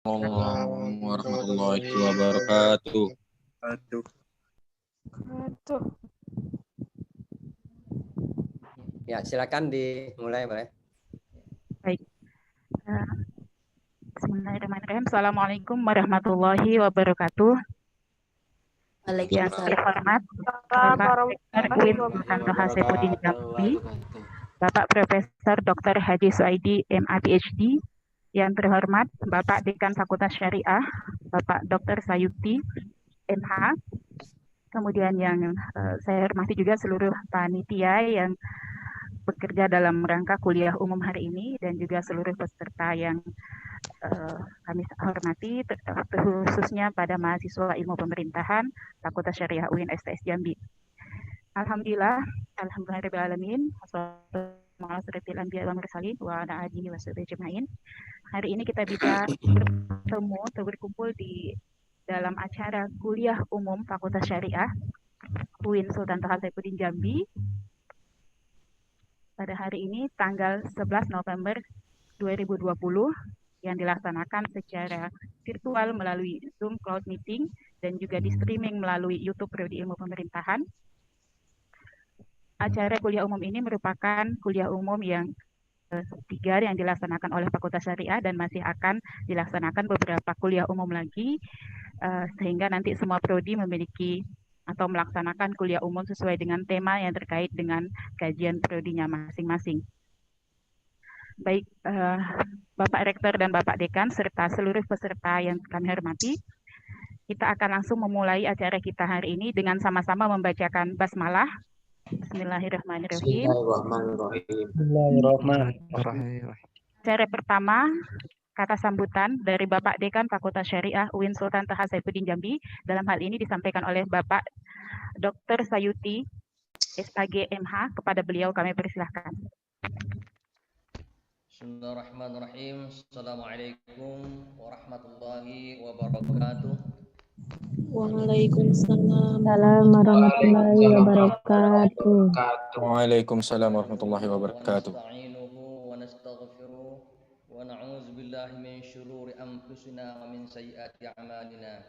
Assalamualaikum warahmatullahi wabarakatuh. Aduh. Ya, silakan dimulai, boleh. Baik. Bismillahirrahmanirrahim. Assalamualaikum warahmatullahi wabarakatuh. Yang terhormat Bapak Rektor UIN Sultan Toha Saifuddin Jambi, Bapak Profesor Dr. Haji Suaidi MA PhD, yang terhormat Bapak Dekan Fakultas Syariah, Bapak Dr. Sayuti MH, kemudian yang saya hormati juga seluruh panitia yang bekerja dalam rangka kuliah umum hari ini dan juga seluruh peserta yang kami hormati, khususnya pada mahasiswa ilmu pemerintahan Fakultas Syariah UIN STS Jambi. Alhamdulillah, alhamdulillahirrahmanirrahim. Hari ini kita bisa bertemu atau berkumpul di dalam acara kuliah umum Fakultas Syariah UIN Sultan Toha Saifuddin Jambi pada hari ini tanggal 11 November 2020 yang dilaksanakan secara virtual melalui Zoom Cloud Meeting dan juga di streaming melalui YouTube Prodi Ilmu Pemerintahan. Acara kuliah umum ini merupakan kuliah umum yang ketiga yang dilaksanakan oleh Fakultas Syariah dan masih akan dilaksanakan beberapa kuliah umum lagi sehingga nanti semua prodi memiliki atau melaksanakan kuliah umum sesuai dengan tema yang terkait dengan kajian prodinya masing-masing. Baik, Bapak Rektor dan Bapak Dekan serta seluruh peserta yang kami hormati, kita akan langsung memulai acara kita hari ini dengan sama-sama membacakan basmalah. Bismillahirrahmanirrahim. Bismillahirrahmanirrahim. Acara pertama, kata sambutan dari Bapak Dekan Fakultas Syariah UIN Sultan Toha Saifuddin Jambi. Dalam hal ini disampaikan oleh Bapak Dr. Sayuti SAG MH. Kepada beliau kami persilahkan. Bismillahirrahmanirrahim. Assalamualaikum warahmatullahi wabarakatuh. Waalaikumsalam warahmatullahi wabarakatuh. Waalaikumsalam warahmatullahi wabarakatuh. Nasta'inuhu wa nastaghfiruh wa na'udzu billahi min syururi anfusina wa min sayyiati a'malina.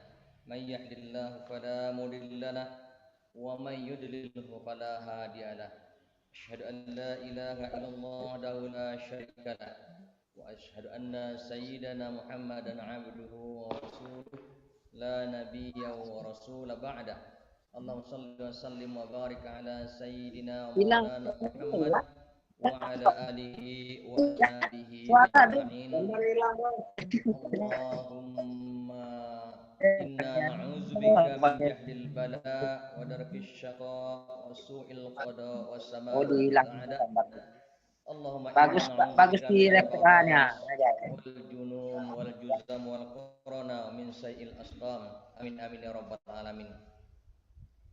May yahdihillahu fala mudilla lahu wa may yudlilhu fala hadiya lahu. Asyhadu an la ilaha illallah wahdahu la syarika lah wa asyhadu anna sayyidana Muhammadan 'abduhu wa rasuluh la nabiyya wa rasula ba'da. Allahumma shalli wa sallim wa barik ala sayyidina Maulana Muhammad wa ala alihi wa ashabihi ajma'in. Allahumma inna na'udzubika min jahdil bala wa darkis syaqa wa su'il qada wa sama'il a'da. Allahumma bagus di rekannya wal junun wal juzam wal corona min sayil asqam. Amin amin ya rabbal alamin.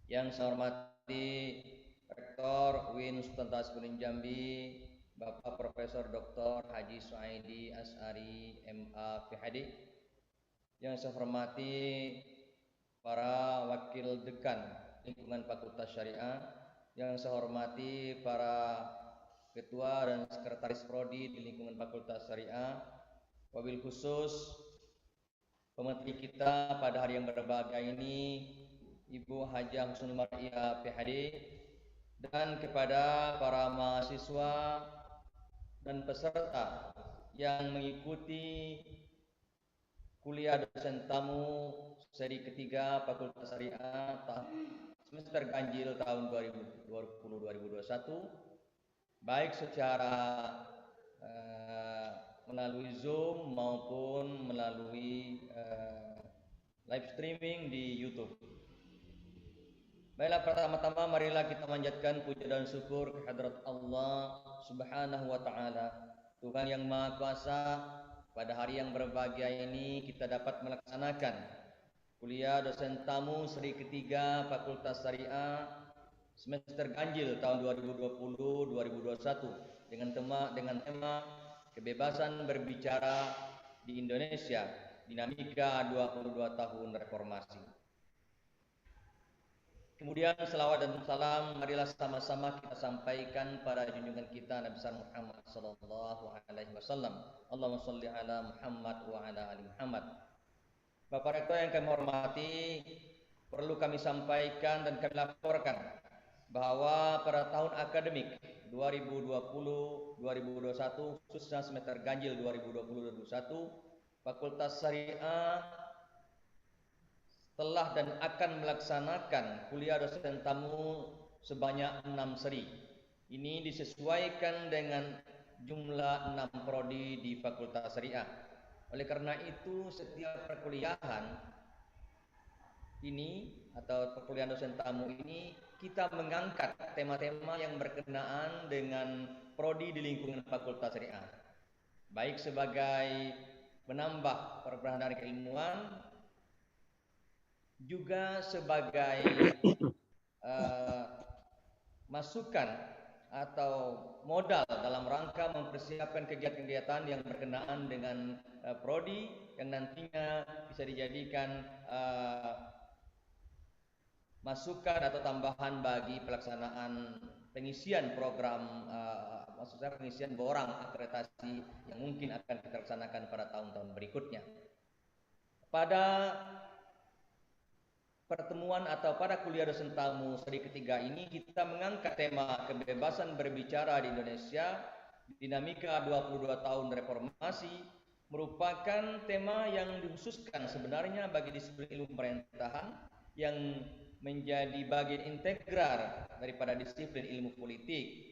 Yang saya hormati Rektor UIN Sultan Toha Saifuddin Jambi, Bapak Profesor Dr. Haji Suaidi As'ari MA PhD. Yang saya hormati para wakil dekan lingkungan Fakultas Syariah, yang saya hormati para ketua dan sekretaris prodi di lingkungan Fakultas Syariah, wabil khusus pemateri kita pada hari yang berbahagia ini, Ibu Hajah Husnul Mar'iyah PhD, dan kepada para mahasiswa dan peserta yang mengikuti kuliah dosen tamu seri ketiga Fakultas Syariah semester ganjil tahun 2020-2021, baik secara melalui Zoom maupun melalui live streaming di YouTube. Baiklah, pertama-tama marilah kita manjatkan puja dan syukur kehadrat Allah Subhanahu wa taala, Tuhan yang Maha Kuasa. Pada hari yang berbahagia ini kita dapat melaksanakan kuliah dosen tamu seri ketiga Fakultas Syariah semester ganjil tahun 2020-2021 dengan tema kebebasan berbicara di Indonesia, dinamika 22 tahun reformasi. Kemudian selawat dan salam marilah sama-sama kita sampaikan pada junjungan kita Nabi Muhammad sallallahu alaihi wasallam. Allahumma shalli ala Muhammad wa ala ali Muhammad. Bapak Rektor yang kami hormati, perlu kami sampaikan dan kami laporkan bahwa pada tahun akademik 2020-2021 khususnya semester ganjil 2020-2021 Fakultas Syariah telah dan akan melaksanakan kuliah dosen tamu sebanyak 6 seri. Ini disesuaikan dengan jumlah 6 prodi di Fakultas Syariah. Oleh karena itu setiap perkuliahan ini atau perkuliahan dosen tamu ini kita mengangkat tema-tema yang berkenaan dengan prodi di lingkungan Fakultas Syariah. Baik sebagai menambah perpelajarian keilmuan, juga sebagai masukan atau modal dalam rangka mempersiapkan kegiatan-kegiatan yang berkenaan dengan prodi yang nantinya bisa dijadikan masukan atau tambahan bagi pelaksanaan pengisian program maksud saya pengisian borang akreditasi yang mungkin akan kita laksanakan pada tahun-tahun berikutnya. Pada pertemuan atau pada kuliah dosen tamu seri ketiga ini kita mengangkat tema kebebasan berbicara di Indonesia, dinamika 22 tahun reformasi, merupakan tema yang dikhususkan sebenarnya bagi disiplin ilmu pemerintahan yang menjadi bagian integral daripada disiplin ilmu politik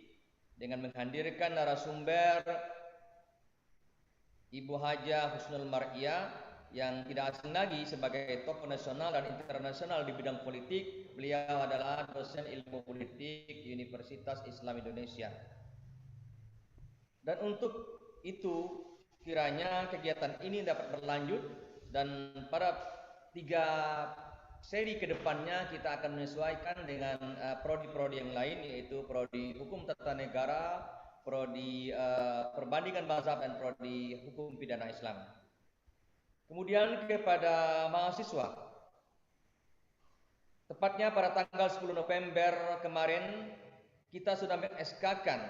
dengan menghadirkan narasumber Ibu Hajah Husnul Mar'iyah yang tidak asing lagi sebagai tokoh nasional dan internasional di bidang politik. Beliau adalah dosen ilmu politik Universitas Islam Indonesia. Dan untuk itu kiranya kegiatan ini dapat berlanjut dan pada 3 seri kedepannya kita akan menyesuaikan dengan prodi-prodi yang lain, yaitu prodi hukum tata negara, prodi perbandingan mazhab dan prodi hukum pidana Islam. Kemudian kepada mahasiswa, tepatnya pada tanggal 10 November kemarin kita sudah meng-SK-kan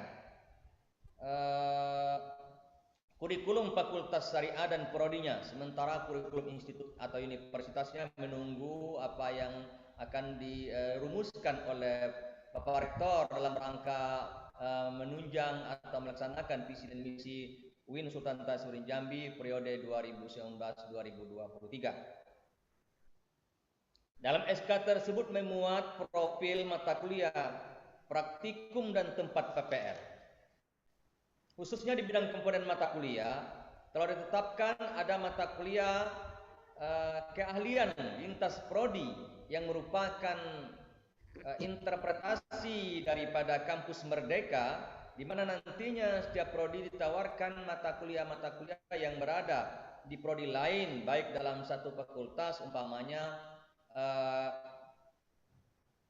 kurikulum Fakultas Syariah dan prodinya, sementara kurikulum institut atau universitasnya menunggu apa yang akan dirumuskan oleh Bapak Rektor dalam rangka menunjang atau melaksanakan visi dan misi UIN Sultan Tasauddin Jambi periode 2019-2023. Dalam SK tersebut memuat profil mata kuliah, praktikum dan tempat PPR. Khususnya di bidang komponen mata kuliah, telah ditetapkan ada mata kuliah keahlian lintas prodi yang merupakan interpretasi daripada kampus Merdeka, di mana nantinya setiap prodi ditawarkan mata kuliah yang berada di prodi lain, baik dalam satu fakultas, umpamanya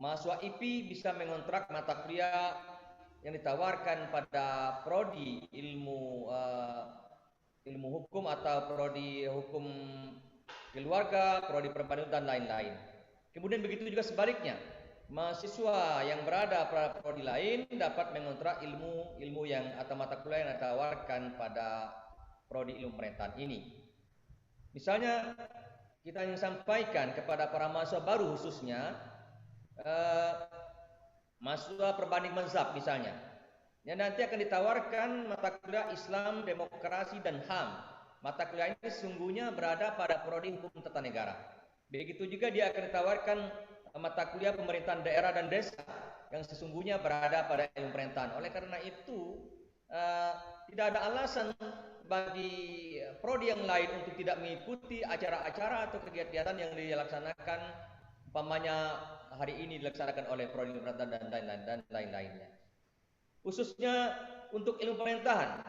mahasiswa IP bisa mengontrak mata kuliah yang ditawarkan pada prodi ilmu hukum atau prodi hukum keluarga, prodi perbandingan dan lain-lain. Kemudian begitu juga sebaliknya, mahasiswa yang berada pada prodi lain dapat mengontrak ilmu yang atau mata kuliah yang ditawarkan pada prodi ilmu pemerintahan ini. Misalnya kita ingin sampaikan kepada para mahasiswa baru khususnya mahasiswa perbanding mazhab misalnya, yang nanti akan ditawarkan mata kuliah Islam, Demokrasi dan HAM. Mata kuliah ini sesungguhnya berada pada prodi hukum tata negara. Begitu juga dia akan ditawarkan mata kuliah pemerintahan daerah dan desa yang sesungguhnya berada pada ilmu pemerintahan. Oleh karena itu tidak ada alasan bagi prodi yang lain untuk tidak mengikuti acara-acara atau kegiatan yang dilaksanakan, umpamanya hari ini dilaksanakan oleh prodi pemerintahan dan lain-lainnya. Khususnya untuk ilmu pemerintahan,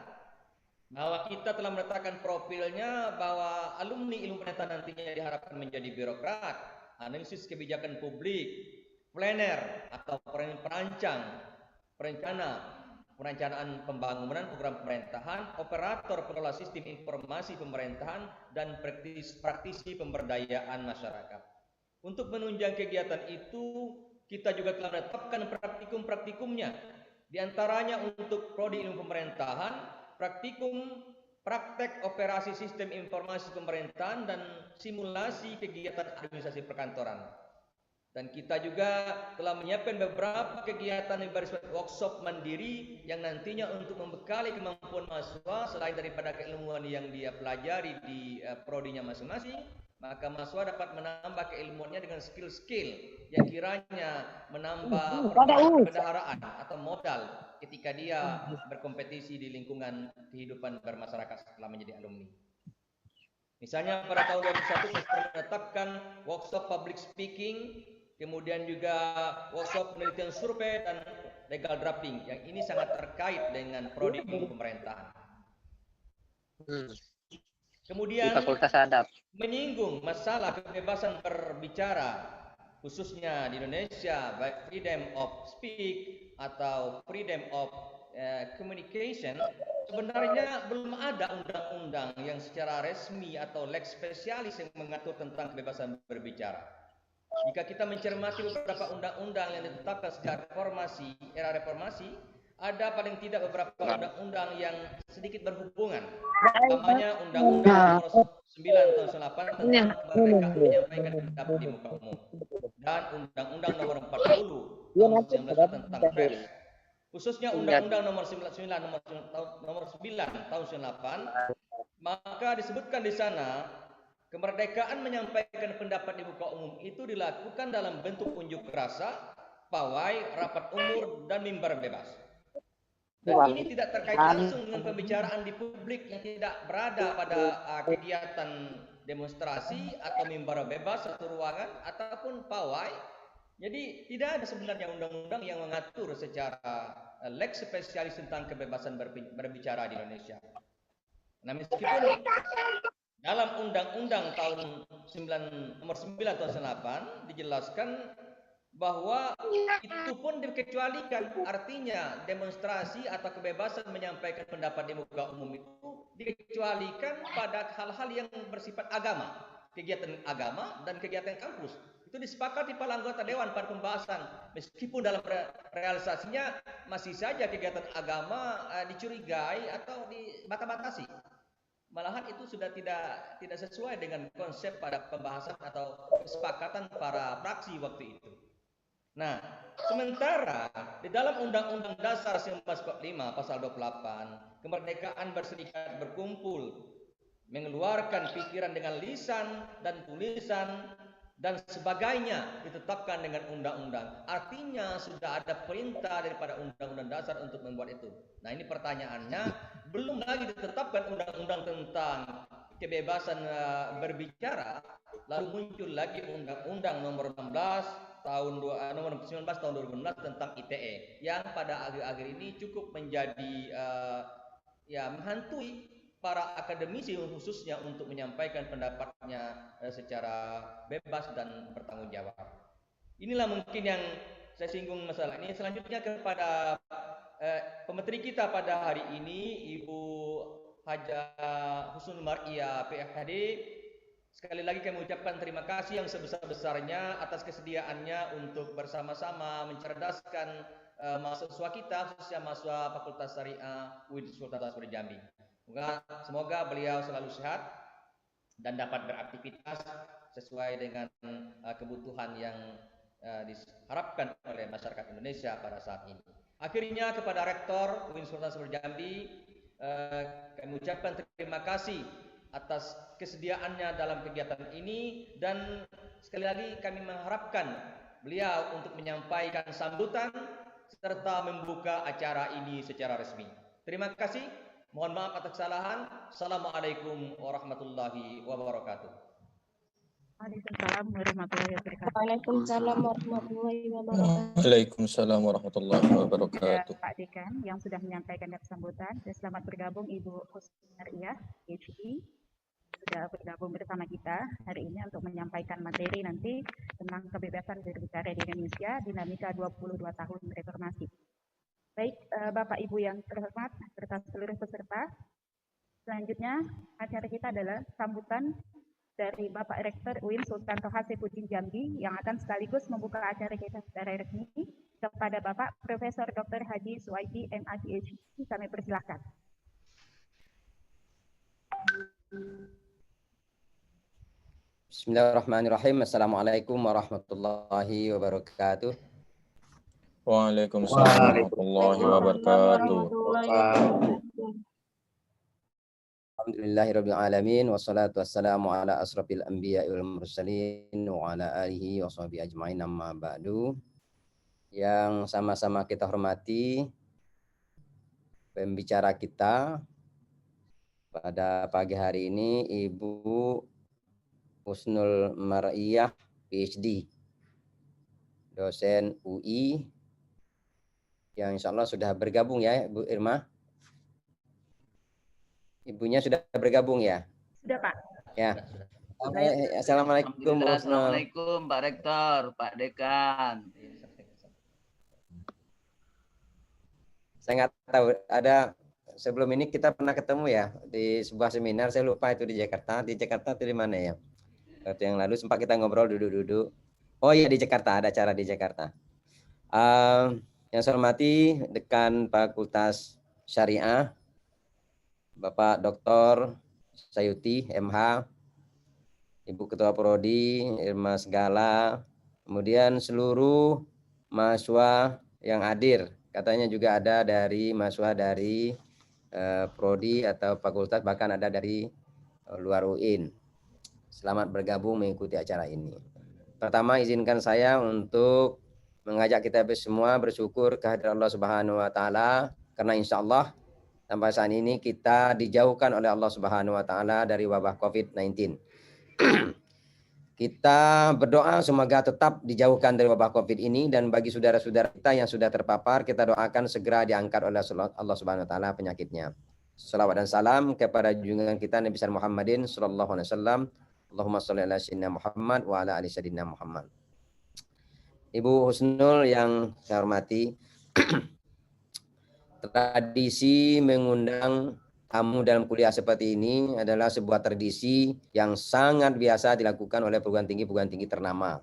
bahwa kita telah meletakkan profilnya bahwa alumni ilmu pemerintahan nantinya diharapkan menjadi birokrat, analisis kebijakan publik, planner atau perencanaan pembangunan program pemerintahan, operator pengelola sistem informasi pemerintahan, dan praktisi pemberdayaan masyarakat. Untuk menunjang kegiatan itu, kita juga telah menetapkan praktikum-praktikumnya. Di antaranya untuk prodi ilmu pemerintahan, praktikum praktek operasi sistem informasi pemerintahan dan simulasi kegiatan administrasi perkantoran. Dan kita juga telah menyiapkan beberapa kegiatan yang bersifat workshop mandiri yang nantinya untuk membekali kemampuan mahasiswa selain daripada keilmuan yang dia pelajari di prodinya masing-masing, maka mahasiswa dapat menambah keilmuannya dengan skill-skill yang kiranya menambah perbendaharaan atau modal ketika dia berkompetisi di lingkungan kehidupan bermasyarakat setelah menjadi alumni. Misalnya pada tahun 2001 saya menetapkan workshop public speaking, kemudian juga workshop penelitian survei dan legal drafting, yang ini sangat terkait dengan prodi ilmu pemerintahan. Kemudian menyinggung masalah kebebasan berbicara, khususnya di Indonesia, baik freedom of speak atau freedom of communication. Sebenarnya belum ada undang-undang yang secara resmi atau lex specialis yang mengatur tentang kebebasan berbicara. Jika kita mencermati beberapa undang-undang yang ditetapkan sejak reformasi, era reformasi, ada paling tidak beberapa undang-undang yang sedikit berhubungan. Namanya Undang-Undang Nomor 9 Tahun 98 tentang kemerdekaan menyampaikan pendapat di muka umum, dan Undang-Undang Nomor 40 Tahun 19 tentang pers. Khususnya Undang-Undang Nomor 9 Tahun 98, maka disebutkan di sana kemerdekaan menyampaikan pendapat di muka umum itu dilakukan dalam bentuk unjuk rasa, pawai, rapat umum, dan mimbar bebas. Dan ini tidak terkait langsung dengan pembicaraan di publik yang tidak berada pada kegiatan demonstrasi atau mimbar bebas atau ruangan ataupun pawai. Jadi tidak ada sebenarnya undang-undang yang mengatur secara lex spesialis tentang kebebasan berbicara di Indonesia. Nah, meskipun dalam Undang-Undang Nomor 9 Tahun 98 dijelaskan bahwa itu pun dikecualikan, artinya demonstrasi atau kebebasan menyampaikan pendapat di muka umum itu dikecualikan pada hal-hal yang bersifat agama, kegiatan agama dan kegiatan kampus. Itu disepakati para anggota dewan pada pembahasan, meskipun dalam realisasinya masih saja kegiatan agama dicurigai atau dibatasi. Malahan itu sudah tidak sesuai dengan konsep pada pembahasan atau kesepakatan para fraksi waktu itu. Nah, sementara di dalam Undang-Undang Dasar 1945 pasal 28, kemerdekaan berserikat, berkumpul, mengeluarkan pikiran dengan lisan dan tulisan dan sebagainya ditetapkan dengan undang-undang. Artinya sudah ada perintah daripada Undang-Undang Dasar untuk membuat itu. Nah, ini pertanyaannya, belum lagi ditetapkan undang-undang tentang kebebasan berbicara, lalu muncul lagi Undang-Undang Nomor 19 tahun 2016 tentang ITE yang pada akhir-akhir ini cukup menjadi menghantui para akademisi khususnya untuk menyampaikan pendapatnya secara bebas dan bertanggung jawab. Inilah mungkin yang saya singgung masalah ini. Selanjutnya kepada pemateri kita pada hari ini, Ibu Hajah Husnul Mar'iyah PhD. Sekali lagi kami ucapkan terima kasih yang sebesar-besarnya atas kesediaannya untuk bersama-sama mencerdaskan mahasiswa kita, khususnya mahasiswa Fakultas Syariah UIN Sultan Hasanuddin Jambi. Semoga beliau selalu sehat dan dapat beraktivitas sesuai dengan kebutuhan yang diharapkan oleh masyarakat Indonesia pada saat ini. Akhirnya kepada Rektor UIN Sultan Hasanuddin Jambi, kami ucapkan terima kasih atas kesediaannya dalam kegiatan ini, dan sekali lagi kami mengharapkan beliau untuk menyampaikan sambutan serta membuka acara ini secara resmi. Terima kasih. Mohon maaf atas kesalahan. Assalamualaikum warahmatullahi wabarakatuh. Waalaikumsalam warahmatullahi wabarakatuh. Waalaikumsalam warahmatullahi wabarakatuh. Waalaikumsalam warahmatullahi wabarakatuh. Pak Dekan yang sudah menyampaikan sambutan, dan selamat bergabung Ibu Husnul Mar'iyah PhD, sudah bergabung bersama kita hari ini untuk menyampaikan materi nanti tentang kebebasan berbicara di Indonesia, dinamika 22 tahun reformasi. Baik, Bapak Ibu yang terhormat serta seluruh peserta, selanjutnya acara kita adalah sambutan dari Bapak Rektor UIN Sultan Toha Saifuddin Jambi yang akan sekaligus membuka acara kita secara resmi kepada Bapak Profesor Dr. Haji Suwaidi MA PhD. Kami persilahkan. Bismillahirrahmanirrahim. Assalamualaikum warahmatullahi wabarakatuh. Waalaikumsalam warahmatullahi wabarakatuh. Alhamdulillahirabbil alamin wassalatu wassalamu ala asrofil anbiya'i wal mursalin wa ala alihi wa sahbihi ajmain amma ba'du. Yang sama-sama kita hormati pembicara kita pada pagi hari ini Ibu Husnul Mar'iyah PhD, dosen UI yang insya Allah sudah bergabung ya Bu Irma. Ibunya sudah bergabung ya? Sudah Pak. Ya. Assalamualaikum. Assalamualaikum Pak Rektor, Pak Dekan. Saya nggak tahu, ada sebelum ini kita pernah ketemu ya di sebuah seminar, saya lupa itu di Jakarta. Di Jakarta itu di mana ya? Waktu yang lalu sempat kita ngobrol duduk-duduk. Oh iya, di Jakarta, ada acara di Jakarta. Yang saya hormati Dekan Fakultas Syariah Bapak Dr. Sayuti MH, Ibu Ketua Prodi Irma Segala, kemudian seluruh mahasiswa yang hadir. Katanya juga ada dari mahasiswa dari Prodi atau fakultas, bahkan ada dari luar UIN. Selamat bergabung mengikuti acara ini. Pertama, izinkan saya untuk mengajak kita semua bersyukur kehadirat Allah Subhanahu wa taala, karena insya Allah sampai saat ini kita dijauhkan oleh Allah Subhanahu wa taala dari wabah COVID-19. Kita berdoa semoga tetap dijauhkan dari wabah Covid ini, dan bagi saudara-saudara kita yang sudah terpapar, kita doakan segera diangkat oleh Allah Subhanahu wa taala penyakitnya. Salawat dan salam kepada junjungan kita Nabi Muhammadin sallallahu alaihi wasallam. Allahumma shalli ala sayyidina Muhammad wa ala ali sayyidina Muhammad. Ibu Husnul yang saya hormati, tradisi mengundang tamu dalam kuliah seperti ini adalah sebuah tradisi yang sangat biasa dilakukan oleh perguruan tinggi ternama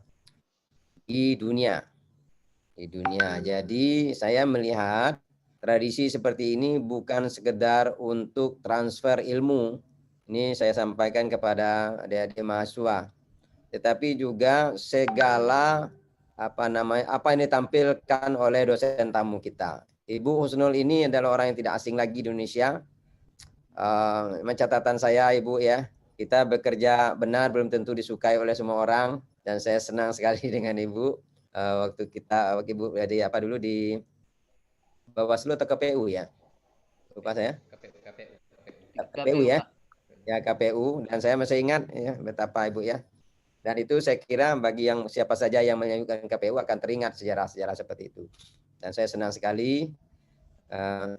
di dunia. Jadi saya melihat tradisi seperti ini bukan sekedar untuk transfer ilmu. Ini saya sampaikan kepada adik-adik mahasiswa. Tetapi juga segala apa yang ditampilkan oleh dosen tamu kita. Ibu Husnul ini adalah orang yang tidak asing lagi di Indonesia. Catatan saya Ibu ya, kita bekerja benar belum tentu disukai oleh semua orang, dan saya senang sekali dengan Ibu. Waktu Ibu jadi apa dulu di Bawaslu atau KPU ya? Lupa saya. KPU ya. Ya KPU, dan saya masih ingat ya betapa Ibu ya. Dan itu saya kira bagi yang siapa saja yang menyebutkan KPU akan teringat sejarah-sejarah seperti itu. Dan saya senang sekali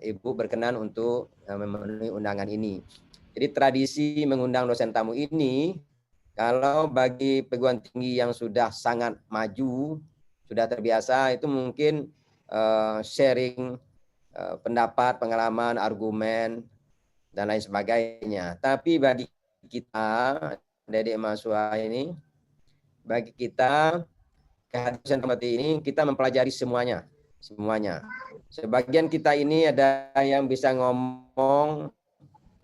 Ibu berkenan untuk memenuhi undangan ini. Jadi tradisi mengundang dosen tamu ini, kalau bagi perguruan tinggi yang sudah sangat maju, sudah terbiasa, itu mungkin sharing pendapat, pengalaman, argumen, dan lain sebagainya. Tapi bagi kita, adik-adik mahasiswa ini, bagi kita kehadiran seperti ini, kita mempelajari semuanya. Sebagian kita ini ada yang bisa ngomong,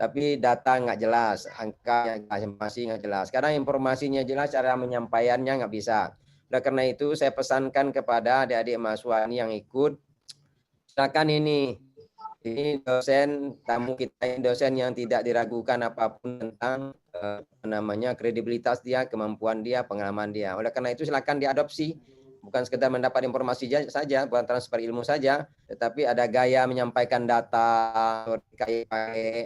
tapi data nggak jelas, angka masih nggak jelas. Karena informasinya jelas, cara menyampaikannya nggak bisa. Oleh karena itu, saya pesankan kepada adik-adik mahasiswa ini yang ikut, silakan ini dosen tamu kita, ini dosen yang tidak diragukan apapun tentang kredibilitas dia, kemampuan dia, pengalaman dia. Oleh karena itu silakan diadopsi, bukan sekedar mendapat informasi saja, bukan transfer ilmu saja, tetapi ada gaya menyampaikan data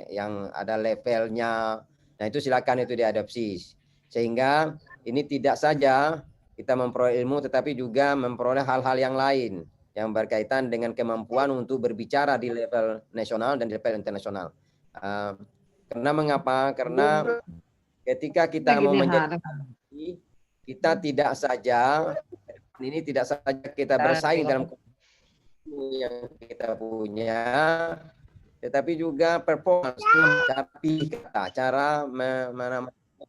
yang ada levelnya. Nah itu silakan itu diadopsi, sehingga ini tidak saja kita memperoleh ilmu, tetapi juga memperoleh hal-hal yang lain yang berkaitan dengan kemampuan untuk berbicara di level nasional dan di level internasional. Karena mengapa? Karena ketika kita mau menjadi, kita tidak saja kita bersaing dalam yang kita punya, tetapi juga performance, cara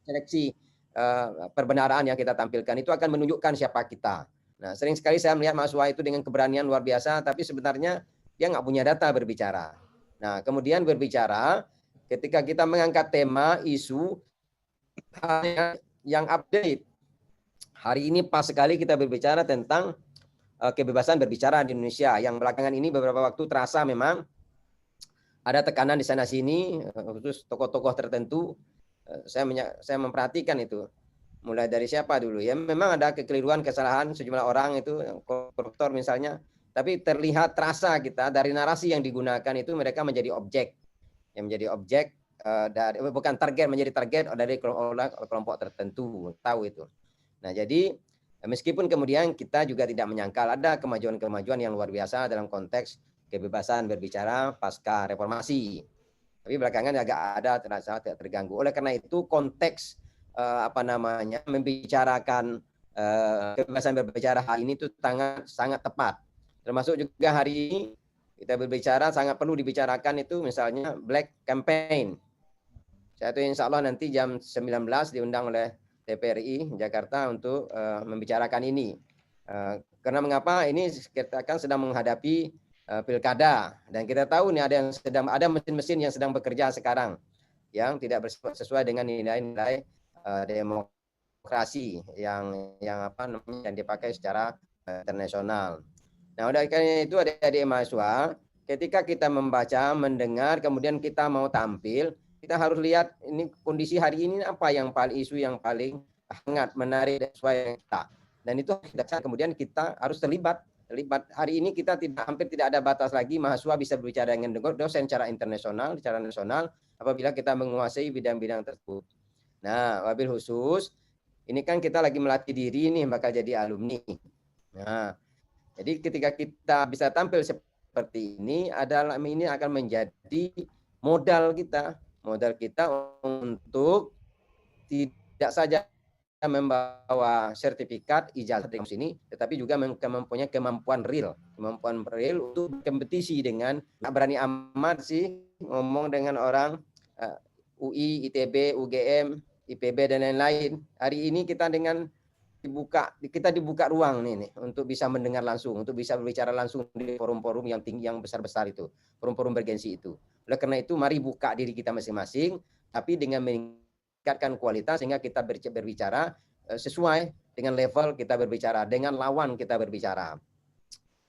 seleksi perbenaraan yang kita tampilkan itu akan menunjukkan siapa kita. Nah, sering sekali saya melihat mahasiswa itu dengan keberanian luar biasa, tapi sebenarnya dia nggak punya data berbicara. Nah, kemudian berbicara ketika kita mengangkat tema, isu yang update. Hari ini pas sekali kita berbicara tentang kebebasan berbicara di Indonesia. Yang belakangan ini beberapa waktu terasa memang ada tekanan di sana sini, khusus tokoh-tokoh tertentu. Saya memperhatikan itu. Mulai dari siapa dulu? Ya memang ada kekeliruan, kesalahan sejumlah orang itu, koruptor misalnya. Tapi terlihat terasa kita dari narasi yang digunakan itu mereka menjadi objek. Yang menjadi objek dari bukan target, menjadi target dari kelompok tertentu. Tahu itu. Nah, jadi meskipun kemudian kita juga tidak menyangkal ada kemajuan-kemajuan yang luar biasa dalam konteks kebebasan berbicara pasca reformasi. Tapi belakangan agak ada terasa tidak terganggu. Oleh karena itu konteks membicarakan kebebasan berbicara hari ini itu sangat tepat. Termasuk juga hari ini kita berbicara sangat perlu dibicarakan itu misalnya Black Campaign. Saya itu insya Allah nanti jam 19 diundang oleh TPRI Jakarta untuk membicarakan ini. Karena mengapa ini kita kan sedang menghadapi pilkada dan kita tahu nih ada mesin-mesin yang sedang bekerja sekarang yang tidak sesuai dengan nilai-nilai demokrasi yang dipakai secara internasional. Nah, oleh karena itu adik-adik mahasiswa, ketika kita membaca, mendengar, kemudian kita mau tampil, kita harus lihat ini kondisi hari ini apa yang paling isu yang paling hangat, menarik dan sesuai kita. Dan itu kemudian kita harus terlibat. Hari ini kita hampir tidak ada batas lagi, mahasiswa bisa berbicara dengan dosen secara internasional, secara nasional, apabila kita menguasai bidang-bidang tersebut. Nah, wabil khusus, ini kan kita lagi melatih diri nih, bakal jadi alumni. Nah, jadi ketika kita bisa tampil seperti ini, ini akan menjadi modal kita untuk tidak saja membawa sertifikat ijazah di sini, tetapi juga mempunyai kemampuan real untuk kompetisi dengan, nggak berani amat sih ngomong dengan orang UI, ITB, UGM, IPB dan lain-lain. Hari ini kita dibuka ruang nih untuk bisa mendengar langsung, untuk bisa berbicara langsung di forum-forum yang tinggi, yang besar-besar itu, forum-forum bergensi itu. Oleh karena itu mari buka diri kita masing-masing, tapi dengan meningkatkan kualitas sehingga kita berbicara sesuai dengan level kita berbicara, dengan lawan kita berbicara.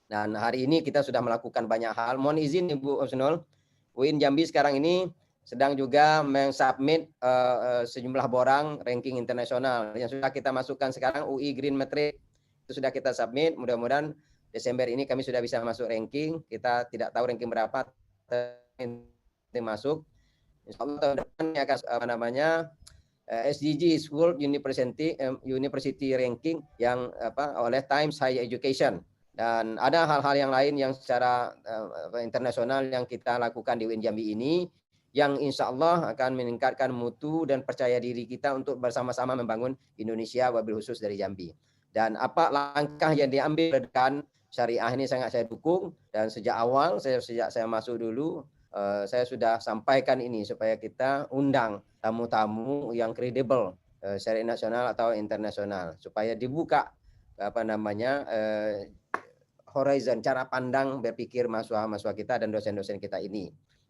Dan hari ini kita sudah melakukan banyak hal. Mohon izin Ibu Husnul, UIN Jambi sekarang ini sedang juga mensubmit sejumlah borang ranking internasional yang sudah kita masukkan sekarang. UI Green Metric itu sudah kita submit. Mudah-mudahan Desember ini kami sudah bisa masuk ranking. Kita tidak tahu ranking berapa masuk. Insya Allah tahun depan akan SDGs World University Ranking yang oleh Times Higher Education. Dan ada hal-hal yang lain yang secara internasional yang kita lakukan di UIN Jambi ini, yang insya Allah akan meningkatkan mutu dan percaya diri kita untuk bersama-sama membangun Indonesia, wabil khusus dari Jambi. Dan apa langkah yang diambil dengan syariah ini sangat saya dukung, dan sejak awal, sejak saya masuk dulu, saya sudah sampaikan ini supaya kita undang tamu-tamu yang kredibel, syariah nasional atau internasional, supaya dibuka horizon, cara pandang berpikir mahasiswa kita dan dosen-dosen kita ini.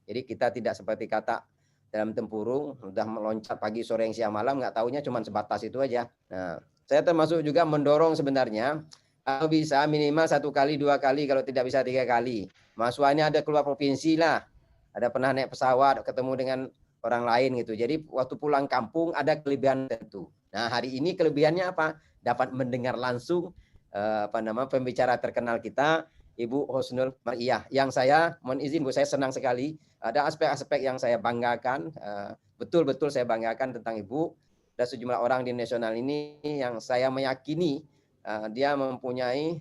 Jadi kita tidak seperti kata dalam tempurung, udah meloncat pagi, sore, siang, malam, nggak taunya cuma sebatas itu aja. Nah, saya termasuk juga mendorong sebenarnya, kalau bisa minimal 1 kali, 2 kali, kalau tidak bisa 3 kali. Mahasiswanya ada keluar provinsi lah, ada pernah naik pesawat, ketemu dengan orang lain gitu. Jadi waktu pulang kampung ada kelebihan tentu. Nah, hari ini kelebihannya apa? Dapat mendengar langsung pembicara terkenal kita, Ibu Husnul Mar'iyah, yang saya mohon izin Bu, saya senang sekali. Ada aspek-aspek yang saya banggakan, betul-betul saya banggakan tentang Ibu. Ada sejumlah orang di nasional ini yang saya meyakini dia mempunyai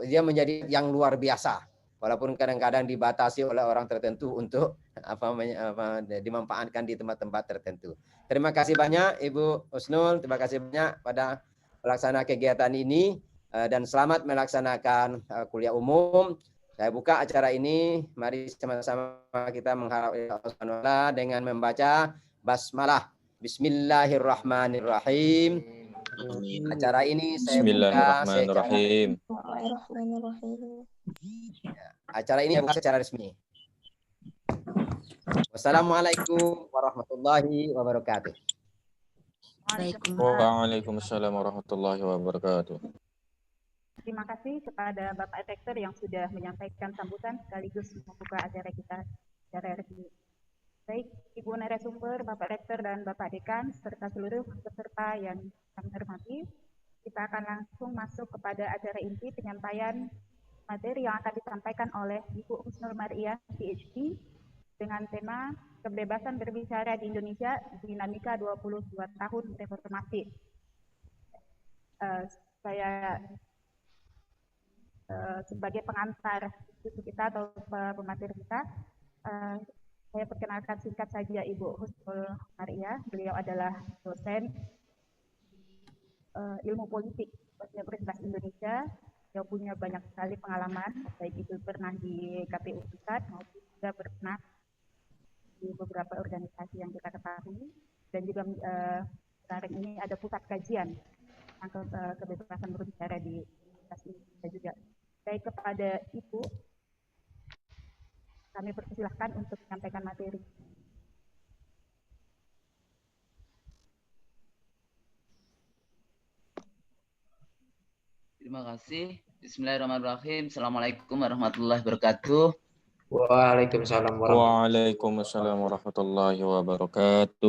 dia menjadi yang luar biasa, walaupun kadang-kadang dibatasi oleh orang tertentu untuk dimanfaatkan di tempat-tempat tertentu. Terima kasih banyak Ibu Husnul, terima kasih banyak pada pelaksana kegiatan ini, dan selamat melaksanakan kuliah umum. Saya buka acara ini, mari sama-sama kita mengharap Allah dengan membaca basmalah. Bismillahirrahmanirrahim. Acara ini saya buka Bismillahirrahmanirrahim. acara ini buka secara resmi. Wassalamualaikum warahmatullahi wabarakatuh. Waalaikumsalam warahmatullahi wabarakatuh. Terima kasih kepada Bapak Rektor yang sudah menyampaikan sambutan sekaligus membuka acara kita secara resmi. Baik, Ibu narasumber, Bapak Rektor dan Bapak Dekan, serta seluruh peserta yang kami hormati, kita akan langsung masuk kepada acara inti penyampaian materi yang akan disampaikan oleh Ibu Husnul Mariah, PhD, dengan tema Kebebasan Berbicara di Indonesia, Dinamika 22 Tahun Reformasi. Saya sebagai pengantar diskusi kita atau pemateri kita, saya perkenalkan singkat saja Ibu Husnul Mariah. Beliau adalah dosen ilmu politik Universitas Indonesia. Beliau punya banyak sekali pengalaman, baik itu pernah di KPU Pusat maupun juga pernah di beberapa organisasi yang kita ketahui, dan juga sekarang ini ada pusat kajian tentang kebebasan berbicara di Universitas Indonesia juga. Baik, kepada Ibu, kami persilahkan untuk menyampaikan materi. Terima kasih. Bismillahirrahmanirrahim. Assalamualaikum warahmatullahi wabarakatuh. Waalaikumsalam warahmatullahi Waalaikumsalam warahmatullahi wabarakatuh.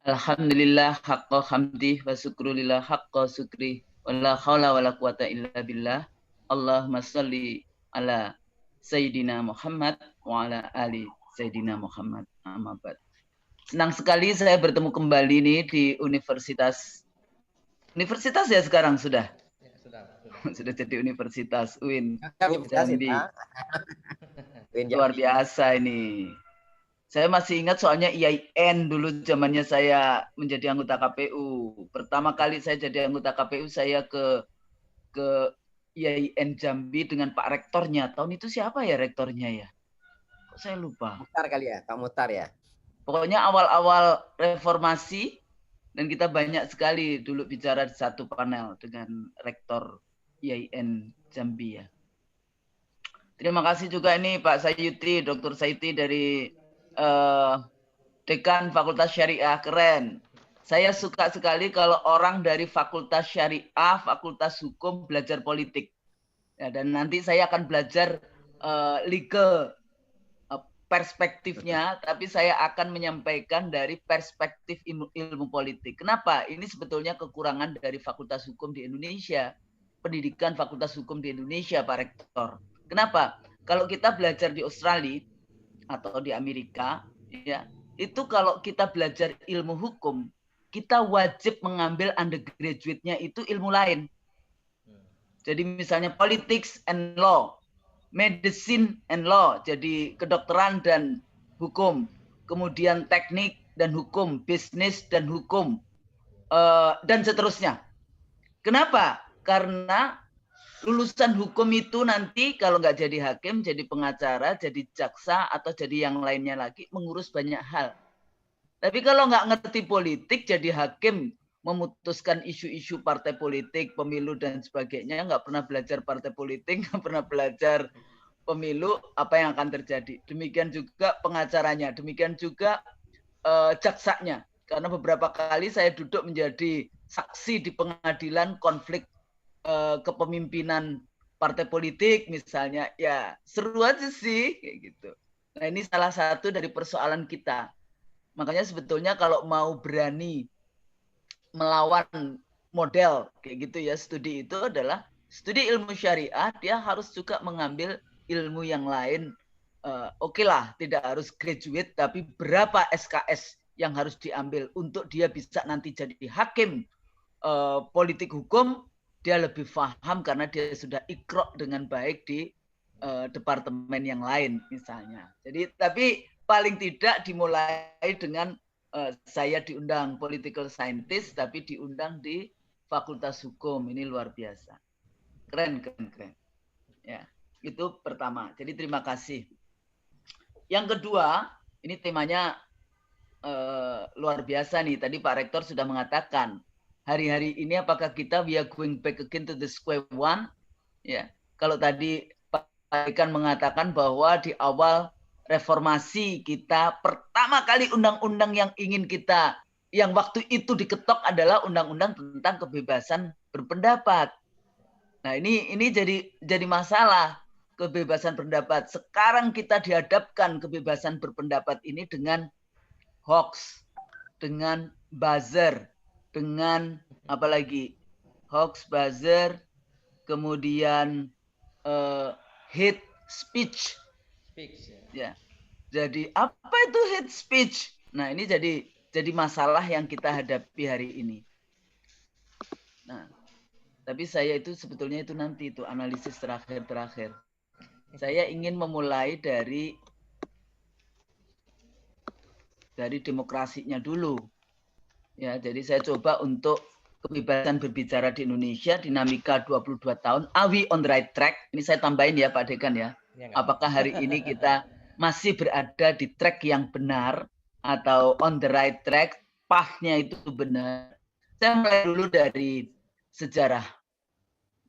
Alhamdulillah haqqa hamdi wa syukrulillah haqqa syukri wa la haula wa la quwata illa billah. Allahumma sholli ala Sayyidina Muhammad wa ala ali Sayyidina Muhammad. Amma ba'd. Senang sekali saya bertemu kembali nih di Universitas ya sekarang sudah. Sudah jadi Universitas UIN Jambi. Luar biasa ini. Saya masih ingat soalnya IAIN dulu zamannya saya menjadi anggota KPU. Pertama kali saya jadi anggota KPU saya ke IAIN Jambi dengan Pak Rektornya. Tahun itu siapa ya rektornya ya? Kok saya lupa. Muhtar kali ya, Pak Muhtar ya. Pokoknya awal-awal reformasi, dan kita banyak sekali dulu bicara di satu panel dengan Rektor IAIN Jambi ya. Terima kasih juga ini Pak Sayuti, Dr. Sayuti dari Dekan Fakultas Syariah, keren. Saya suka sekali kalau orang dari Fakultas Syariah, Fakultas Hukum belajar politik. Ya, dan nanti saya akan belajar legal perspektifnya, tapi saya akan menyampaikan dari perspektif ilmu politik. Kenapa? Ini sebetulnya kekurangan dari Fakultas Hukum di Indonesia, pendidikan Fakultas Hukum di Indonesia, Pak Rektor. Kenapa? Kalau kita belajar di Australia atau di Amerika, ya, itu kalau kita belajar ilmu hukum, kita wajib mengambil undergraduate-nya itu ilmu lain. Jadi misalnya politics and law, medicine and law, jadi kedokteran dan hukum, kemudian teknik dan hukum, bisnis dan hukum, dan seterusnya. Kenapa? Karena lulusan hukum itu nanti kalau nggak jadi hakim, jadi pengacara, jadi jaksa, atau jadi yang lainnya lagi, mengurus banyak hal. Tapi kalau nggak ngerti politik, jadi hakim, memutuskan isu-isu partai politik, pemilu, dan sebagainya, nggak pernah belajar partai politik, nggak pernah belajar pemilu, apa yang akan terjadi. Demikian juga pengacaranya, demikian juga jaksanya. Karena beberapa kali saya duduk menjadi saksi di pengadilan konflik kepemimpinan partai politik misalnya, ya seru aja sih kayak gitu. Nah, ini salah satu dari persoalan kita. Makanya sebetulnya kalau mau berani melawan model kayak gitu ya, studi itu adalah studi ilmu syariah, dia harus juga mengambil ilmu yang lain. Oke lah, tidak harus graduate, tapi berapa SKS yang harus diambil untuk dia bisa nanti jadi hakim politik hukum. Dia lebih paham karena dia sudah iqra dengan baik di departemen yang lain misalnya. Jadi tapi paling tidak dimulai dengan saya diundang political scientist, tapi diundang di Fakultas Hukum. Ini luar biasa. Keren. Ya, itu pertama. Jadi terima kasih. Yang kedua, ini temanya luar biasa nih. Tadi Pak Rektor sudah mengatakan, hari-hari ini apakah kita we are going back again to the square one? Ya, kalau tadi Pak Ikan mengatakan bahwa di awal reformasi kita pertama kali undang-undang yang ingin kita, yang waktu itu diketok adalah undang-undang tentang kebebasan berpendapat. Nah, ini jadi masalah, kebebasan pendapat. Sekarang kita dihadapkan kebebasan berpendapat ini dengan hoax, dengan buzzer, dengan apa lagi? Hoax, buzzer, kemudian hate speech. Ya. Jadi apa itu hate speech? Nah, ini jadi masalah yang kita hadapi hari ini. Nah, tapi saya itu sebetulnya itu nanti itu analisis terakhir. Saya ingin memulai dari demokrasinya dulu. Ya, jadi saya coba untuk kebebasan berbicara di Indonesia, dinamika 22 tahun. Are we on the right track? Ini saya tambahin ya Pak Dekan ya. Apakah hari ini kita masih berada di track yang benar atau on the right track, pathnya itu benar? Saya mulai dulu dari sejarah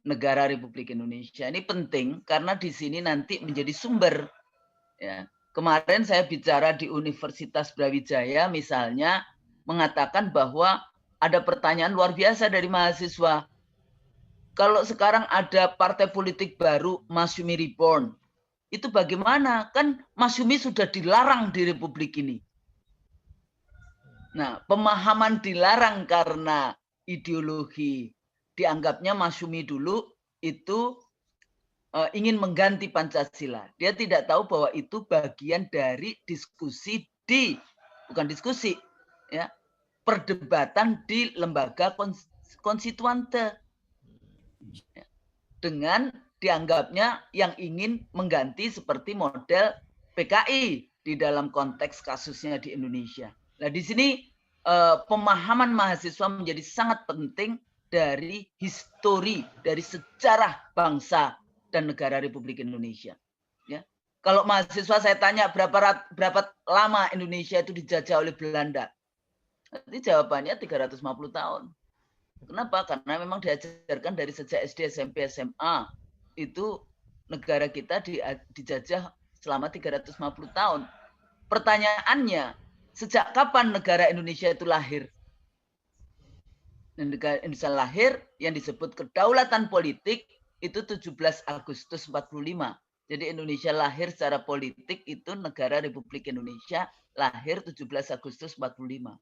negara Republik Indonesia. Ini penting karena di sini nanti menjadi sumber. Ya. Kemarin saya bicara di Universitas Brawijaya misalnya mengatakan bahwa ada pertanyaan luar biasa dari mahasiswa. Kalau sekarang ada partai politik baru, Masyumi Reborn, itu bagaimana? Kan Masyumi sudah dilarang di Republik ini. Nah, pemahaman dilarang karena ideologi dianggapnya Masyumi dulu itu ingin mengganti Pancasila. Dia tidak tahu bahwa itu bagian dari diskusi bukan diskusi, ya, perdebatan di lembaga konstituante. Dengan dianggapnya yang ingin mengganti seperti model PKI di dalam konteks kasusnya di Indonesia. Nah, di sini pemahaman mahasiswa menjadi sangat penting dari histori, dari sejarah bangsa dan negara Republik Indonesia. Ya. Kalau mahasiswa saya tanya berapa lama Indonesia itu dijajah oleh Belanda, nanti jawabannya 350 tahun. Kenapa? Karena memang diajarkan dari sejak SD, SMP, SMA itu negara kita dijajah selama 350 tahun. Pertanyaannya, sejak kapan negara Indonesia itu lahir? Negara Indonesia lahir yang disebut kedaulatan politik itu 17 Agustus 45. Jadi Indonesia lahir secara politik itu negara Republik Indonesia lahir 17 Agustus 45.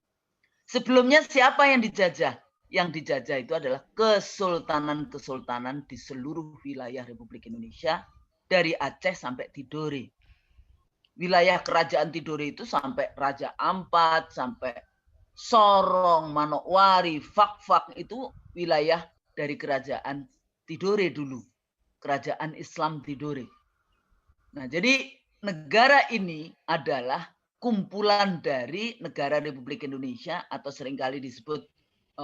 Sebelumnya siapa yang dijajah? Yang dijajah itu adalah kesultanan-kesultanan di seluruh wilayah Republik Indonesia dari Aceh sampai Tidore. Wilayah kerajaan Tidore itu sampai Raja Ampat, sampai Sorong, Manokwari, Fak-Fak itu wilayah dari kerajaan Tidore dulu. Kerajaan Islam Tidore. Nah, jadi negara ini adalah kumpulan dari negara Republik Indonesia atau seringkali disebut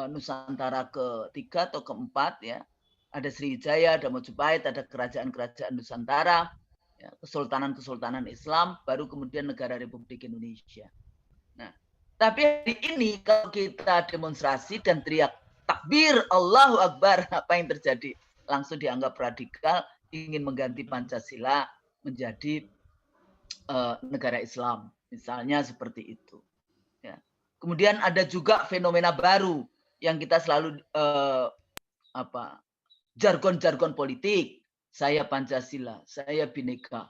Nusantara ketiga atau keempat ya. Ada Sriwijaya, ada Majapahit, ada kerajaan-kerajaan Nusantara, ya, kesultanan-kesultanan Islam, baru kemudian negara Republik Indonesia. Nah, tapi hari ini kalau kita demonstrasi dan teriak takbir Allahu Akbar, apa yang terjadi? Langsung dianggap radikal, ingin mengganti Pancasila menjadi negara Islam, misalnya seperti itu. Ya. Kemudian ada juga fenomena baru yang kita selalu jargon-jargon politik. Saya Pancasila, saya Bhinneka.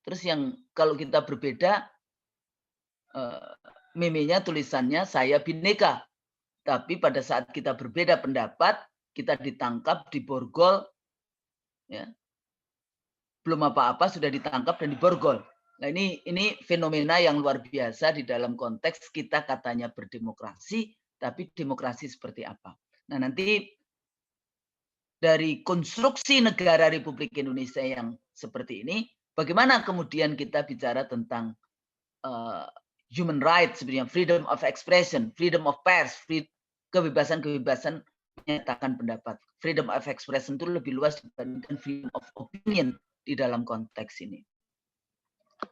Terus yang kalau kita berbeda, meme-nya tulisannya saya Bhinneka. Tapi pada saat kita berbeda pendapat, kita ditangkap, diborgol, ya. Belum apa-apa sudah ditangkap dan diborgol. Nah, ini fenomena yang luar biasa di dalam konteks kita katanya berdemokrasi, tapi demokrasi seperti apa? Nah, nanti dari konstruksi negara Republik Indonesia yang seperti ini, bagaimana kemudian kita bicara tentang human rights, sebenarnya freedom of expression, freedom of pers, kebebasan-kebebasan menyatakan pendapat. Freedom of expression itu lebih luas dibandingkan freedom of opinion di dalam konteks ini.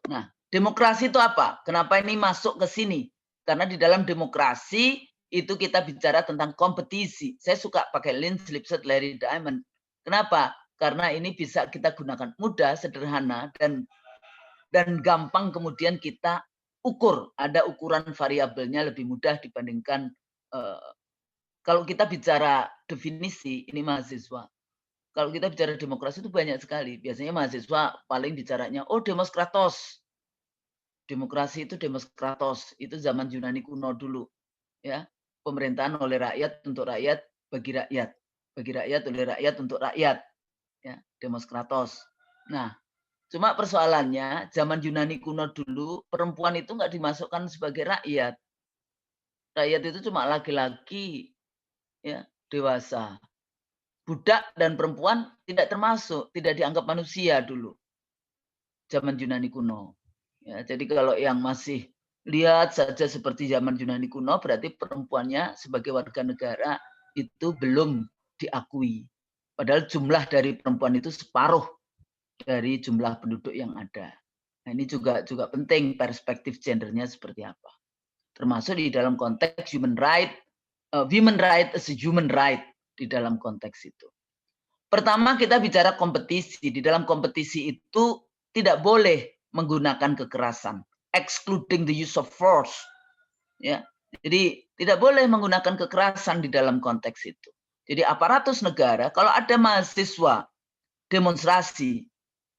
Nah, demokrasi itu apa? Kenapa ini masuk ke sini? Karena di dalam demokrasi itu kita bicara tentang kompetisi. Saya suka pakai Lynn Slipset, Larry Diamond. Kenapa? Karena ini bisa kita gunakan mudah, sederhana, dan gampang kemudian kita ukur. Ada ukuran variabelnya lebih mudah dibandingkan kalau kita bicara definisi, ini mahasiswa. Kalau kita bicara demokrasi itu banyak sekali. Biasanya mahasiswa paling bicaranya, oh demos kratos. Demokrasi itu demos kratos. Itu zaman Yunani kuno dulu. Ya, pemerintahan oleh rakyat untuk rakyat, bagi rakyat. Bagi rakyat oleh rakyat untuk rakyat. Ya, demos kratos. Nah, cuma persoalannya zaman Yunani kuno dulu, perempuan itu nggak dimasukkan sebagai rakyat. Rakyat itu cuma laki-laki, ya, dewasa. Budak dan perempuan tidak termasuk, tidak dianggap manusia dulu. Zaman Yunani kuno. Ya, jadi kalau yang masih lihat saja seperti zaman Yunani kuno, berarti perempuannya sebagai warga negara itu belum diakui. Padahal jumlah dari perempuan itu separuh dari jumlah penduduk yang ada. Nah, ini juga penting perspektif gendernya seperti apa. Termasuk di dalam konteks human right, women right as a human right. Di dalam konteks itu. Pertama kita bicara kompetisi. Di dalam kompetisi itu tidak boleh menggunakan kekerasan, excluding the use of force. Ya, jadi tidak boleh menggunakan kekerasan di dalam konteks itu. Jadi aparatus negara kalau ada mahasiswa demonstrasi,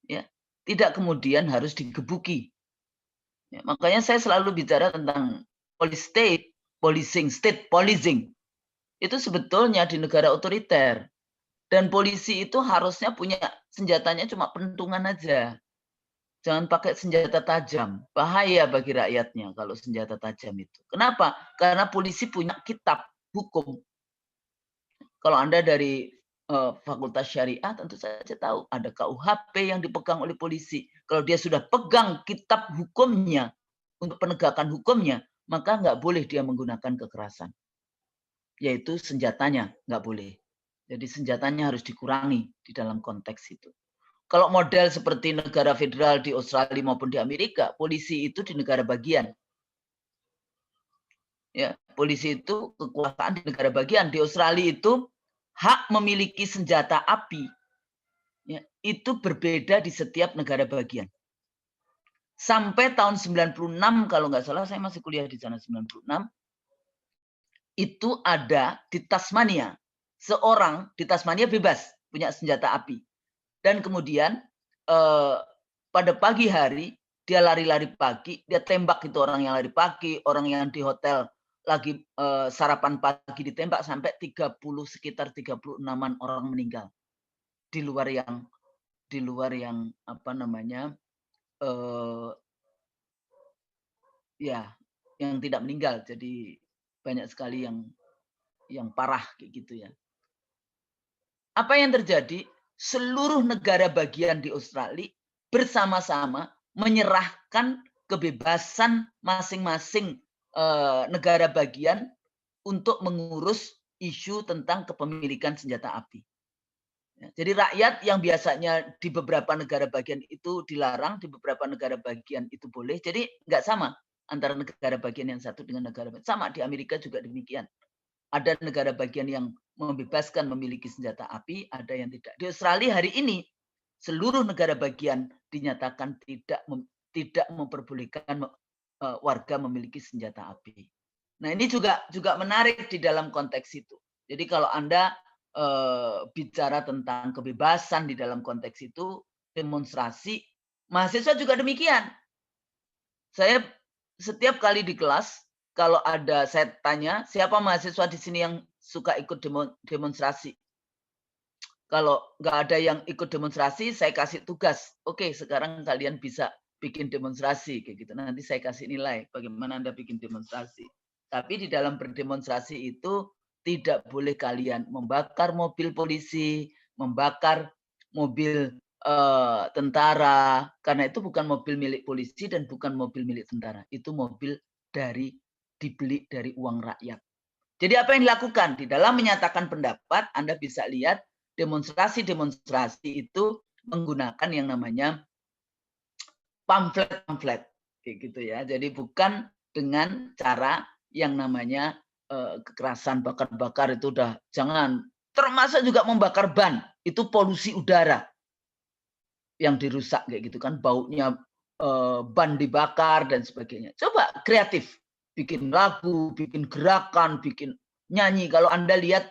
ya, tidak kemudian harus digebuki. Ya, makanya saya selalu bicara tentang state policing. Itu sebetulnya di negara otoriter. Dan polisi itu harusnya punya senjatanya cuma pentungan aja. Jangan pakai senjata tajam. Bahaya bagi rakyatnya kalau senjata tajam itu. Kenapa? Karena polisi punya kitab hukum. Kalau Anda dari Fakultas Syariah tentu saja tahu ada KUHP yang dipegang oleh polisi. Kalau dia sudah pegang kitab hukumnya untuk penegakan hukumnya, maka nggak boleh dia menggunakan kekerasan. Yaitu senjatanya nggak boleh. Jadi senjatanya harus dikurangi di dalam konteks itu. Kalau model seperti negara federal di Australia maupun di Amerika, polisi itu di negara bagian. Ya, polisi itu kekuasaan di negara bagian. Di Australia itu hak memiliki senjata api, ya, itu berbeda di setiap negara bagian. Sampai tahun 96 kalau nggak salah, saya masih kuliah di sana 96. Itu ada di Tasmania, seorang di Tasmania bebas punya senjata api. Dan kemudian pada pagi hari, dia lari-lari pagi, dia tembak itu orang yang lari pagi, orang yang di hotel lagi sarapan pagi ditembak sampai sekitar 36-an orang meninggal. Di luar yang apa namanya, ya, yang tidak meninggal. Jadi banyak sekali yang parah kayak gitu ya. Apa yang terjadi? Seluruh negara bagian di Australia bersama-sama menyerahkan kebebasan masing-masing negara bagian untuk mengurus isu tentang kepemilikan senjata api. Ya, jadi rakyat yang biasanya di beberapa negara bagian itu dilarang, di beberapa negara bagian itu boleh. Jadi nggak sama antara negara bagian yang satu dengan negara bagian. Sama di Amerika juga demikian. Ada negara bagian yang membebaskan memiliki senjata api, ada yang tidak. Di Australia hari ini seluruh negara bagian dinyatakan tidak memperbolehkan warga memiliki senjata api. Nah, ini juga menarik di dalam konteks itu. Jadi kalau Anda bicara tentang kebebasan di dalam konteks itu, demonstrasi, mahasiswa juga demikian. Saya setiap kali di kelas, kalau ada saya tanya, siapa mahasiswa di sini yang suka ikut demonstrasi? Kalau nggak ada yang ikut demonstrasi, saya kasih tugas. Oke, sekarang kalian bisa bikin demonstrasi kayak gitu. Nanti saya kasih nilai bagaimana Anda bikin demonstrasi. Tapi di dalam berdemonstrasi itu tidak boleh kalian membakar mobil polisi, membakar mobil tentara, karena itu bukan mobil milik polisi dan bukan mobil milik tentara. Itu mobil dibeli dari uang rakyat. Jadi apa yang dilakukan? Di dalam menyatakan pendapat, Anda bisa lihat demonstrasi-demonstrasi itu menggunakan yang namanya pamflet, kayak gitu ya. Jadi bukan dengan cara yang namanya kekerasan, bakar-bakar itu udah jangan. Termasuk juga membakar ban, itu polusi udara yang dirusak kayak gitu kan, baunya ban dibakar dan sebagainya. Coba kreatif, bikin lagu, bikin gerakan, bikin nyanyi. Kalau Anda lihat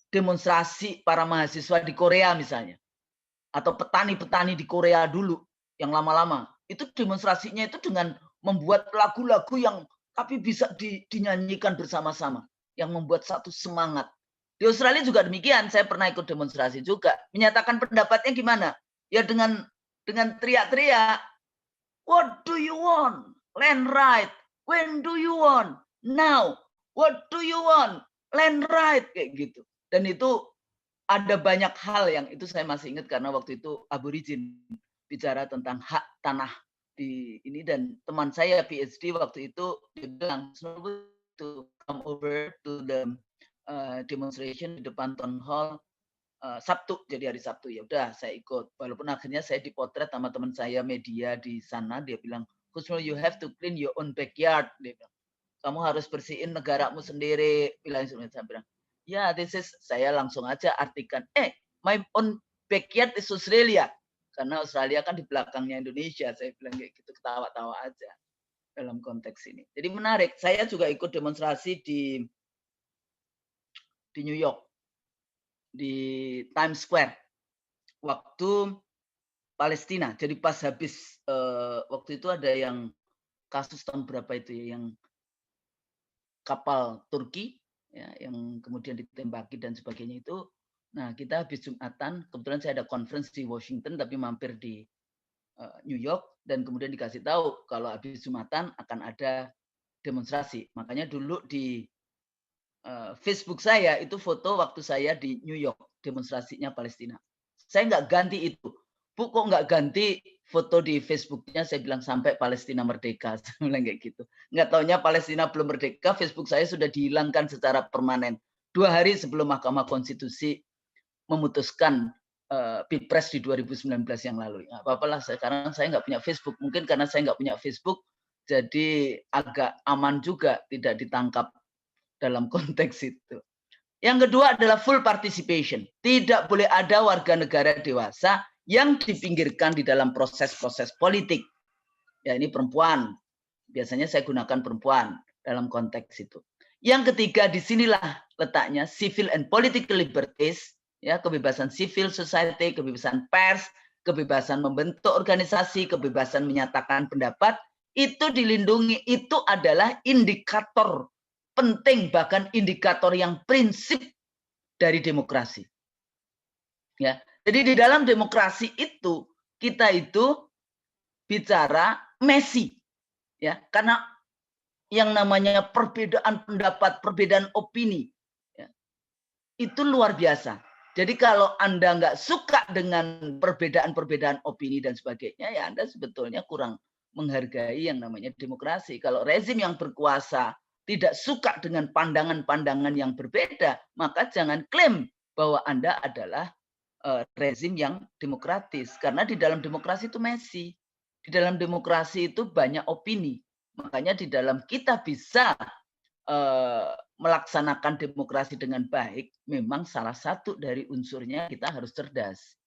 demonstrasi para mahasiswa di Korea misalnya, atau petani-petani di Korea dulu yang lama-lama, itu demonstrasinya itu dengan membuat lagu-lagu yang tapi bisa dinyanyikan bersama-sama, yang membuat satu semangat. Di Australia juga demikian, saya pernah ikut demonstrasi juga. Menyatakan pendapatnya gimana? Ya dengan teriak-teriak. What do you want? Land right. When do you want? Now. What do you want? Land right. Kayak gitu. Dan itu ada banyak hal yang itu saya masih ingat karena waktu itu aborigin bicara tentang hak tanah di ini, dan teman saya PhD waktu itu dia bilang to come over to the demonstration di depan town hall Sabtu, jadi hari Sabtu. Ya udah saya ikut, walaupun akhirnya saya dipotret sama teman saya media di sana. Dia bilang, Kusnul, you have to clean your own backyard. Dia bilang, kamu harus bersihin negaramu sendiri. Saya bilang, ya, this is, saya langsung aja artikan, my own backyard is Australia, karena Australia kan di belakangnya Indonesia. Saya bilang kayak gitu, ketawa-tawa aja dalam konteks ini. Jadi menarik. Saya juga ikut demonstrasi di New York, di Times Square waktu Palestina. Jadi pas habis waktu itu ada yang kasus tahun berapa itu ya, yang kapal Turki ya, yang kemudian ditembaki dan sebagainya itu. Nah, kita habis Jumatan, kebetulan saya ada conference di Washington tapi mampir di New York, dan kemudian dikasih tahu kalau habis Jumatan akan ada demonstrasi. Makanya dulu di Facebook saya itu foto waktu saya di New York demonstrasinya Palestina. Saya nggak ganti itu. Bu, kok nggak ganti foto di Facebooknya? Saya bilang sampai Palestina merdeka. Saya bilang kayak gitu. Nggak taunya Palestina belum merdeka, Facebook saya sudah dihilangkan secara permanen 2 hari sebelum Mahkamah Konstitusi memutuskan Pilpres di 2019 yang lalu. Nggak apa-apalah, sekarang saya nggak punya Facebook. Mungkin karena saya nggak punya Facebook, jadi agak aman juga tidak ditangkap dalam konteks itu. Yang kedua adalah full participation. Tidak boleh ada warga negara dewasa yang dipinggirkan di dalam proses-proses politik. Ya, ini perempuan. Biasanya saya gunakan perempuan dalam konteks itu. Yang ketiga, disinilah letaknya civil and political liberties, ya, kebebasan civil society, kebebasan pers, kebebasan membentuk organisasi, kebebasan menyatakan pendapat, itu dilindungi. Itu adalah indikator penting, bahkan indikator yang prinsip dari demokrasi. Ya, jadi di dalam demokrasi itu kita itu bicara messy, ya, karena yang namanya perbedaan pendapat, perbedaan opini, ya, itu luar biasa. Jadi kalau Anda nggak suka dengan perbedaan-perbedaan opini dan sebagainya, ya Anda sebetulnya kurang menghargai yang namanya demokrasi. Kalau rezim yang berkuasa tidak suka dengan pandangan-pandangan yang berbeda, maka jangan klaim bahwa Anda adalah rezim yang demokratis. Karena di dalam demokrasi itu messy. Di dalam demokrasi itu banyak opini. Makanya di dalam kita bisa melaksanakan demokrasi dengan baik, memang salah satu dari unsurnya kita harus cerdas.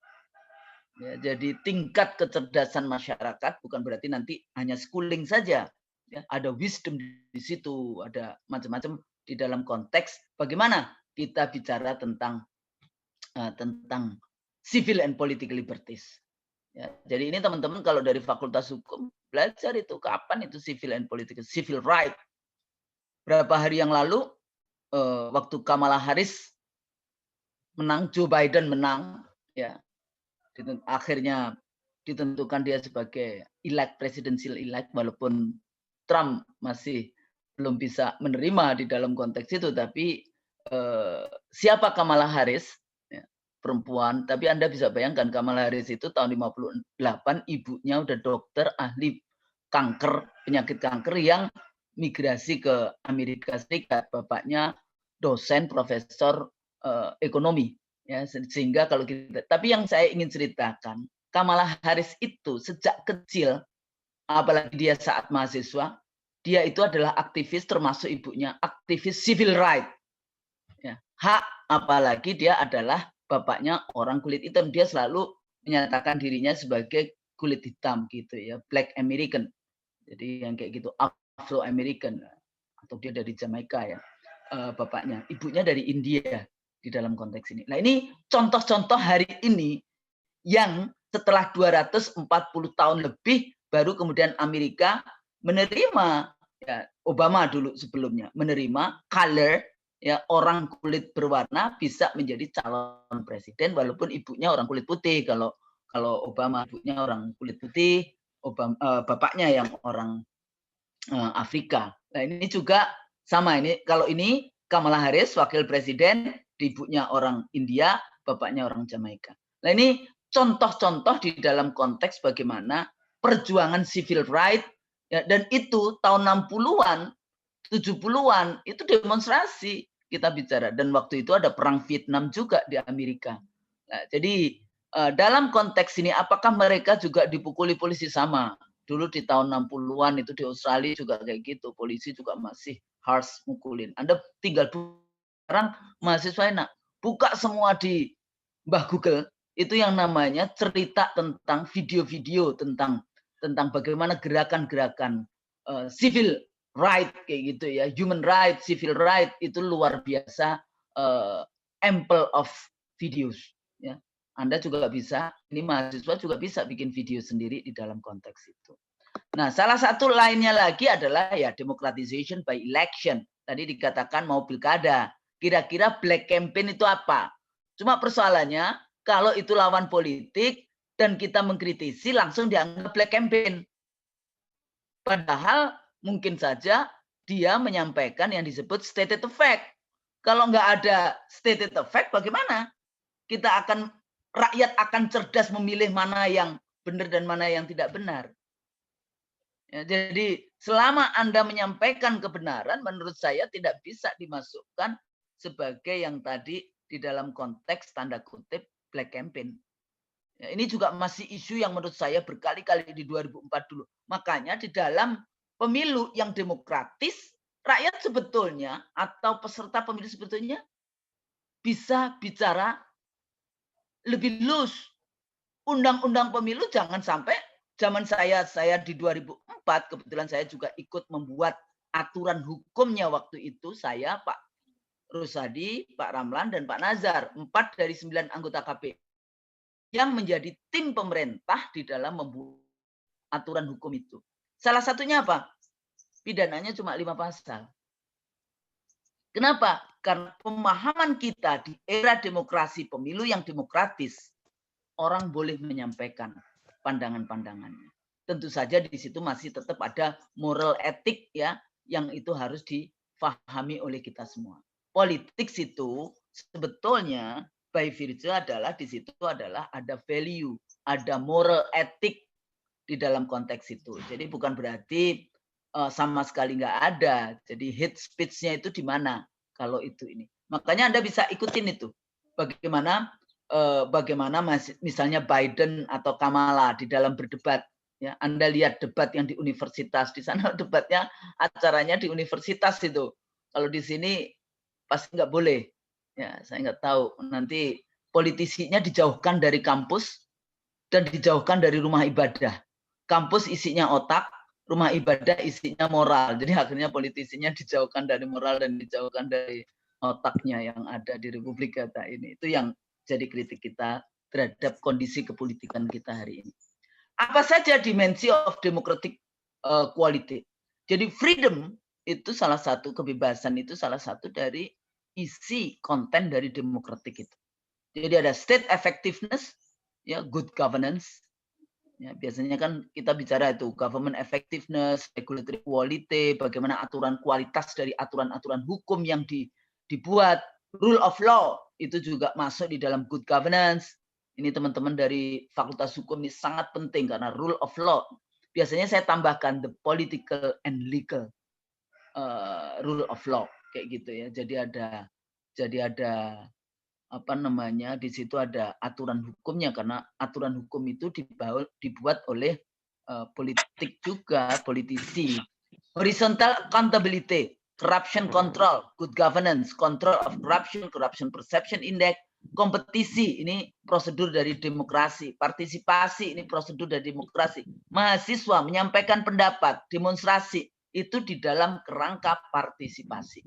Ya, jadi tingkat kecerdasan masyarakat bukan berarti nanti hanya schooling saja. Ya, ada wisdom di situ, ada macam-macam di dalam konteks bagaimana kita bicara tentang civil and political liberties. Ya, jadi ini teman-teman kalau dari Fakultas Hukum belajar itu kapan itu civil and political, civil right. Berapa hari yang lalu waktu Kamala Harris menang, Joe Biden menang, ya, akhirnya ditentukan dia sebagai presidential elect, walaupun Trump masih belum bisa menerima di dalam konteks itu, tapi siapa Kamala Harris? Ya, perempuan, tapi Anda bisa bayangkan Kamala Harris itu tahun 58, ibunya udah dokter ahli kanker, penyakit kanker yang migrasi ke Amerika Serikat, bapaknya dosen profesor ekonomi, ya, sehingga kalau kita, tapi yang saya ingin ceritakan, Kamala Harris itu sejak kecil, apalagi dia saat mahasiswa, dia itu adalah aktivis, termasuk ibunya aktivis civil right. Ya, hak, apalagi dia adalah bapaknya orang kulit hitam. Dia selalu menyatakan dirinya sebagai kulit hitam gitu ya, Black American. Jadi yang kayak gitu, Afro American, atau dia dari Jamaika ya, bapaknya. Ibunya dari India di dalam konteks ini. Nah, ini contoh-contoh hari ini yang setelah 240 tahun lebih baru kemudian Amerika menerima, ya, Obama dulu sebelumnya menerima color, ya, orang kulit berwarna bisa menjadi calon presiden walaupun ibunya orang kulit putih. Kalau Obama ibunya orang kulit putih, bapaknya yang orang Afrika. Nah, ini juga sama, ini kalau ini Kamala Harris wakil presiden, ibunya orang India, bapaknya orang Jamaika. Nah, ini contoh-contoh di dalam konteks bagaimana perjuangan civil right, ya, dan itu tahun 60-an, 70-an itu demonstrasi kita bicara, dan waktu itu ada perang Vietnam juga di Amerika. Nah, jadi dalam konteks ini apakah mereka juga dipukuli polisi? Sama. Dulu di tahun 60-an itu di Australia juga kayak gitu, polisi juga masih harsh mukulin. Anda tinggal sekarang mahasiswa enak buka semua di Mbah Google, itu yang namanya cerita tentang video-video tentang bagaimana gerakan-gerakan civil right kayak gitu ya, human right, civil right, itu luar biasa, ample of videos ya. Anda juga bisa, ini mahasiswa juga bisa bikin video sendiri di dalam konteks itu. Nah, salah satu lainnya lagi adalah ya democratization by election. Tadi dikatakan mau pilkada. Kira-kira black campaign itu apa? Cuma persoalannya kalau itu lawan politik dan kita mengkritisi langsung dianggap black campaign. Padahal mungkin saja dia menyampaikan yang disebut stated fact. Kalau nggak ada stated fact, bagaimana? Rakyat akan cerdas memilih mana yang benar dan mana yang tidak benar. Ya, jadi selama Anda menyampaikan kebenaran, menurut saya tidak bisa dimasukkan sebagai yang tadi di dalam konteks tanda kutip black campaign. Ya, ini juga masih isu yang menurut saya berkali-kali di 2004 dulu. Makanya di dalam pemilu yang demokratis, rakyat sebetulnya atau peserta pemilu sebetulnya bisa bicara lebih loose. Undang-undang pemilu jangan sampai, zaman saya di 2004, kebetulan saya juga ikut membuat aturan hukumnya waktu itu, saya, Pak Rusadi, Pak Ramlan, dan Pak Nazar, 4 dari 9 anggota KPU yang menjadi tim pemerintah di dalam membuat aturan hukum itu. Salah satunya apa? Pidananya cuma 5 pasal. Kenapa? Karena pemahaman kita di era demokrasi pemilu yang demokratis, orang boleh menyampaikan pandangan-pandangannya. Tentu saja di situ masih tetap ada moral etik ya, yang itu harus difahami oleh kita semua. Politik itu sebetulnya by virtue adalah di situ adalah ada value, ada moral etik di dalam konteks itu. Jadi bukan berarti sama sekali nggak ada. Jadi hate speech-nya itu di mana kalau itu ini. Makanya Anda bisa ikutin itu. Bagaimana misalnya Biden atau Kamala di dalam berdebat. Ya, Anda lihat debat yang di universitas, di sana debatnya acaranya di universitas itu. Kalau di sini pasti nggak boleh. Ya, saya nggak tahu. Nanti politisinya dijauhkan dari kampus dan dijauhkan dari rumah ibadah. Kampus isinya otak, rumah ibadah isinya moral. Jadi akhirnya politisinya dijauhkan dari moral dan dijauhkan dari otaknya yang ada di Republik kita ini. Itu yang jadi kritik kita terhadap kondisi kepolitikan kita hari ini. Apa saja dimensi of democratic quality? Jadi freedom itu salah satu, kebebasan itu salah satu dari isi konten dari demokratik itu. Jadi ada state effectiveness, ya, good governance. Ya, biasanya kan kita bicara itu government effectiveness, regulatory quality, bagaimana aturan kualitas dari aturan-aturan hukum yang dibuat, rule of law itu juga masuk di dalam good governance. Ini teman-teman dari Fakultas Hukum ini sangat penting karena rule of law. Biasanya saya tambahkan the political and legal rule of law kayak gitu ya. Jadi ada apa namanya, di situ ada aturan hukumnya karena aturan hukum itu dibuat oleh politik juga, politisi. Horizontal accountability, corruption control, good governance, control of corruption, corruption perception index, kompetisi, ini prosedur dari demokrasi, partisipasi, ini prosedur dari demokrasi, mahasiswa menyampaikan pendapat, demonstrasi, itu di dalam kerangka partisipasi.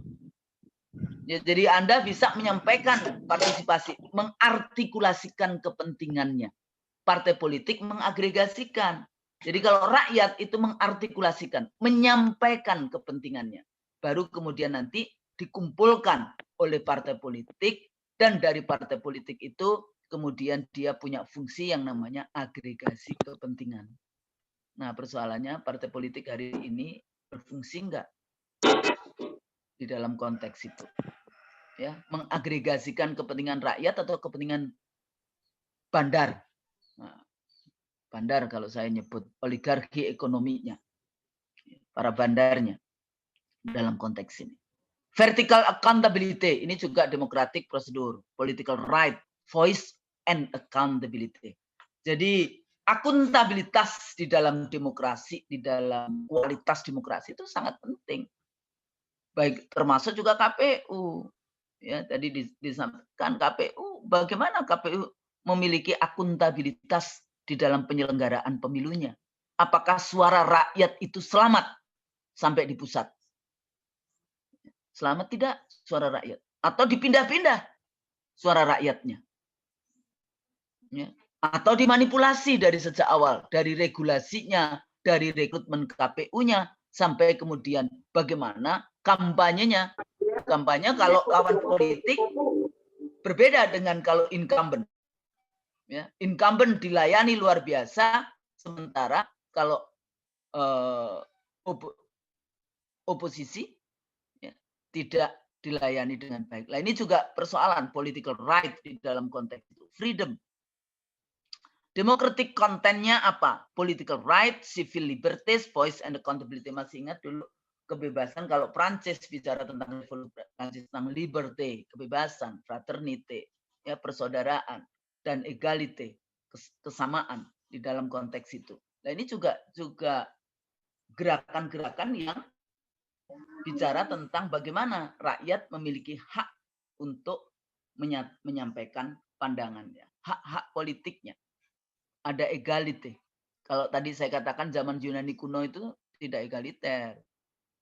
Ya, jadi Anda bisa menyampaikan partisipasi, mengartikulasikan kepentingannya. Partai politik mengagregasikan. Jadi kalau rakyat itu mengartikulasikan, menyampaikan kepentingannya. Baru kemudian nanti dikumpulkan oleh partai politik, dan dari partai politik itu kemudian dia punya fungsi yang namanya agregasi kepentingan. Nah, persoalannya partai politik hari ini berfungsi enggak di dalam konteks itu? Ya, mengagregasikan kepentingan rakyat atau kepentingan bandar. Nah, bandar kalau saya nyebut oligarki ekonominya, para bandarnya dalam konteks ini. Vertical accountability, ini juga democratic prosedur, political right, voice and accountability. Jadi akuntabilitas di dalam demokrasi, di dalam kualitas demokrasi itu sangat penting. Baik termasuk juga KPU. Ya, tadi disampaikan KPU, bagaimana KPU memiliki akuntabilitas di dalam penyelenggaraan pemilunya? Apakah suara rakyat itu selamat sampai di pusat? Selamat tidak suara rakyat? Atau dipindah-pindah suara rakyatnya? Ya. Atau dimanipulasi dari sejak awal, dari regulasinya, dari rekrutmen KPU-nya, sampai kemudian bagaimana kampanyenya. Kampanye kalau lawan politik berbeda dengan kalau incumbent. Ya, incumbent dilayani luar biasa, sementara kalau oposisi ya, tidak dilayani dengan baik. Nah, ini juga persoalan political right di dalam konteks itu. Freedom. Democratic kontennya apa? Political right, civil liberties, voice and accountability. Masih ingat dulu kebebasan kalau Prancis bicara tentang Prancis tentang liberty, kebebasan, fraternity, ya persaudaraan dan egality, kesamaan di dalam konteks itu. Nah, ini juga gerakan-gerakan yang bicara tentang bagaimana rakyat memiliki hak untuk menyampaikan pandangannya, hak-hak politiknya. Ada egality. Kalau tadi saya katakan zaman Yunani kuno itu tidak egaliter.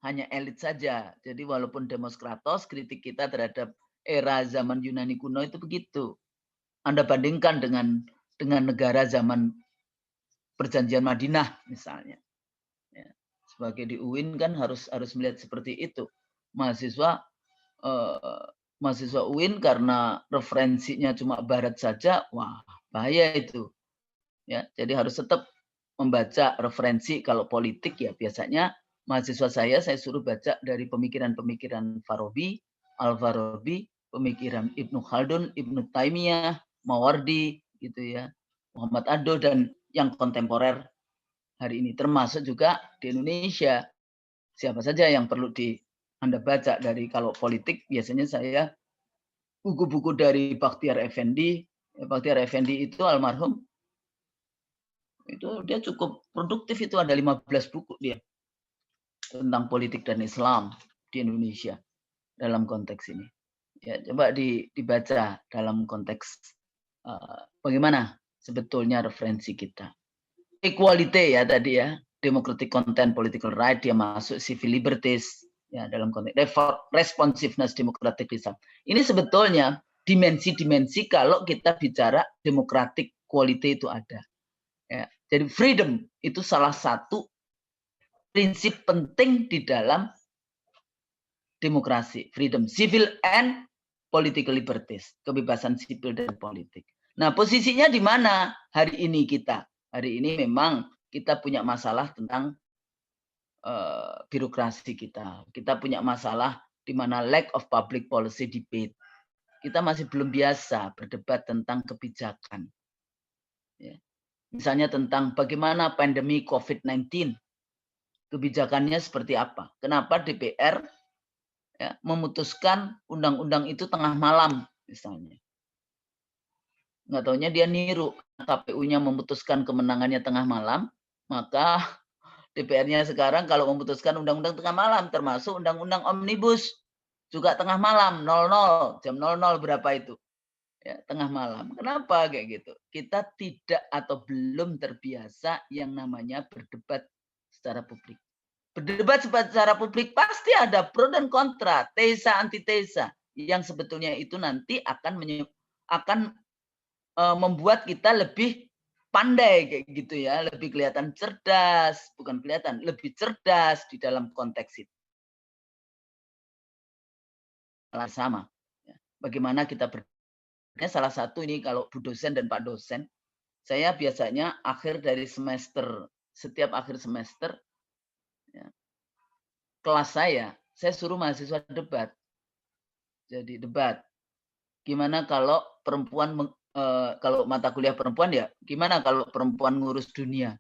Hanya elit saja. Jadi walaupun Demos Kratos, kritik kita terhadap era zaman Yunani kuno itu begitu. Anda bandingkan dengan negara zaman perjanjian Madinah misalnya. Ya. Sebagai di UIN kan harus melihat seperti itu. Mahasiswa UIN karena referensinya cuma barat saja, wah bahaya itu. Ya, jadi harus tetap membaca referensi. Kalau politik ya biasanya mahasiswa saya suruh baca dari pemikiran-pemikiran Farabi, Al-Farabi, pemikiran Ibnu Khaldun, Ibnu Taimiyah, Mawardi, gitu ya, Muhammad Ado, dan yang kontemporer hari ini, termasuk juga di Indonesia. Siapa saja yang perlu Anda baca dari kalau politik, biasanya saya buku-buku dari Bakhtiar Effendi. Bakhtiar Effendi itu almarhum, itu dia cukup produktif, itu ada 15 buku dia tentang politik dan Islam di Indonesia dalam konteks ini. Ya, coba dibaca dalam konteks bagaimana sebetulnya referensi kita. Equality ya tadi ya, democratic content, political right, dia masuk civil liberties ya dalam konteks responsiveness, democratic Islam. Ini sebetulnya dimensi-dimensi kalau kita bicara democratic quality itu ada. Ya, jadi freedom itu salah satu prinsip penting di dalam demokrasi. Freedom, civil and political liberties. Kebebasan sipil dan politik. Nah, posisinya di mana hari ini kita? Hari ini memang kita punya masalah tentang birokrasi kita. Kita punya masalah di mana lack of public policy debate. Kita masih belum biasa berdebat tentang kebijakan. Ya. Misalnya tentang bagaimana pandemi COVID-19. Kebijakannya seperti apa? Kenapa DPR ya, memutuskan undang-undang itu tengah malam misalnya? Nggak taunya dia niru, KPU-nya memutuskan kemenangannya tengah malam, maka DPR-nya sekarang kalau memutuskan undang-undang tengah malam, termasuk undang-undang omnibus, juga tengah malam, 00, jam 00 berapa itu? Ya, tengah malam. Kenapa kayak gitu? Kita tidak atau belum terbiasa yang namanya berdebat secara publik. Berdebat secara publik pasti ada pro dan kontra, tesa antitesa, yang sebetulnya itu nanti akan membuat kita lebih pandai kayak gitu ya, lebih kelihatan cerdas, bukan kelihatan, lebih cerdas di dalam konteks itu. Sama. Bagaimana kita salah satu ini kalau Bu dosen dan Pak dosen, saya biasanya akhir dari semester, setiap akhir semester, ya, kelas saya suruh mahasiswa debat. Jadi debat. Gimana kalau perempuan, kalau mata kuliah perempuan ya, gimana kalau perempuan ngurus dunia,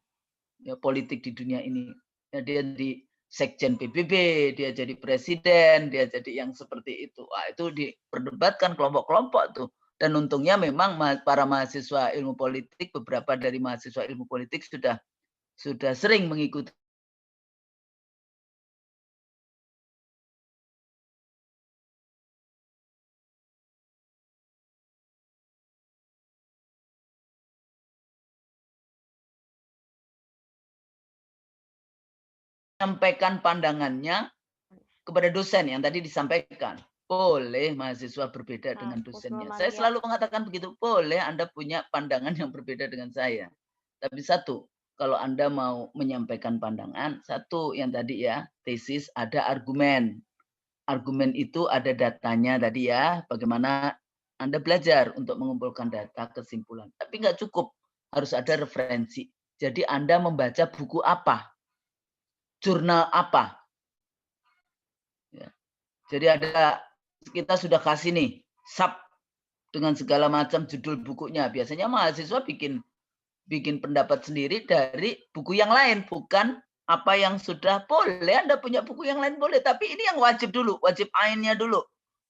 ya politik di dunia ini. Ya, dia di sekjen PBB, dia jadi presiden, dia jadi yang seperti itu. Wah, itu diperdebatkan kelompok-kelompok tuh. Dan untungnya memang para mahasiswa ilmu politik, beberapa dari mahasiswa ilmu politik sudah sering mengikuti menyampaikan pandangannya kepada dosen yang tadi disampaikan. Boleh mahasiswa berbeda dengan dosennya. Saya selalu mengatakan begitu, boleh Anda punya pandangan yang berbeda dengan saya. Tapi satu, kalau Anda mau menyampaikan pandangan, satu yang tadi ya, tesis ada argumen. Argumen itu ada datanya tadi ya, bagaimana Anda belajar untuk mengumpulkan data kesimpulan. Tapi nggak cukup, harus ada referensi. Jadi Anda membaca buku apa? Jurnal apa? Ya. Jadi kita sudah kasih nih sub dengan segala macam judul bukunya. Biasanya mahasiswa bikin pendapat sendiri dari buku yang lain, bukan apa yang sudah boleh. Anda punya buku yang lain boleh, tapi ini yang wajib dulu, wajib ainnya dulu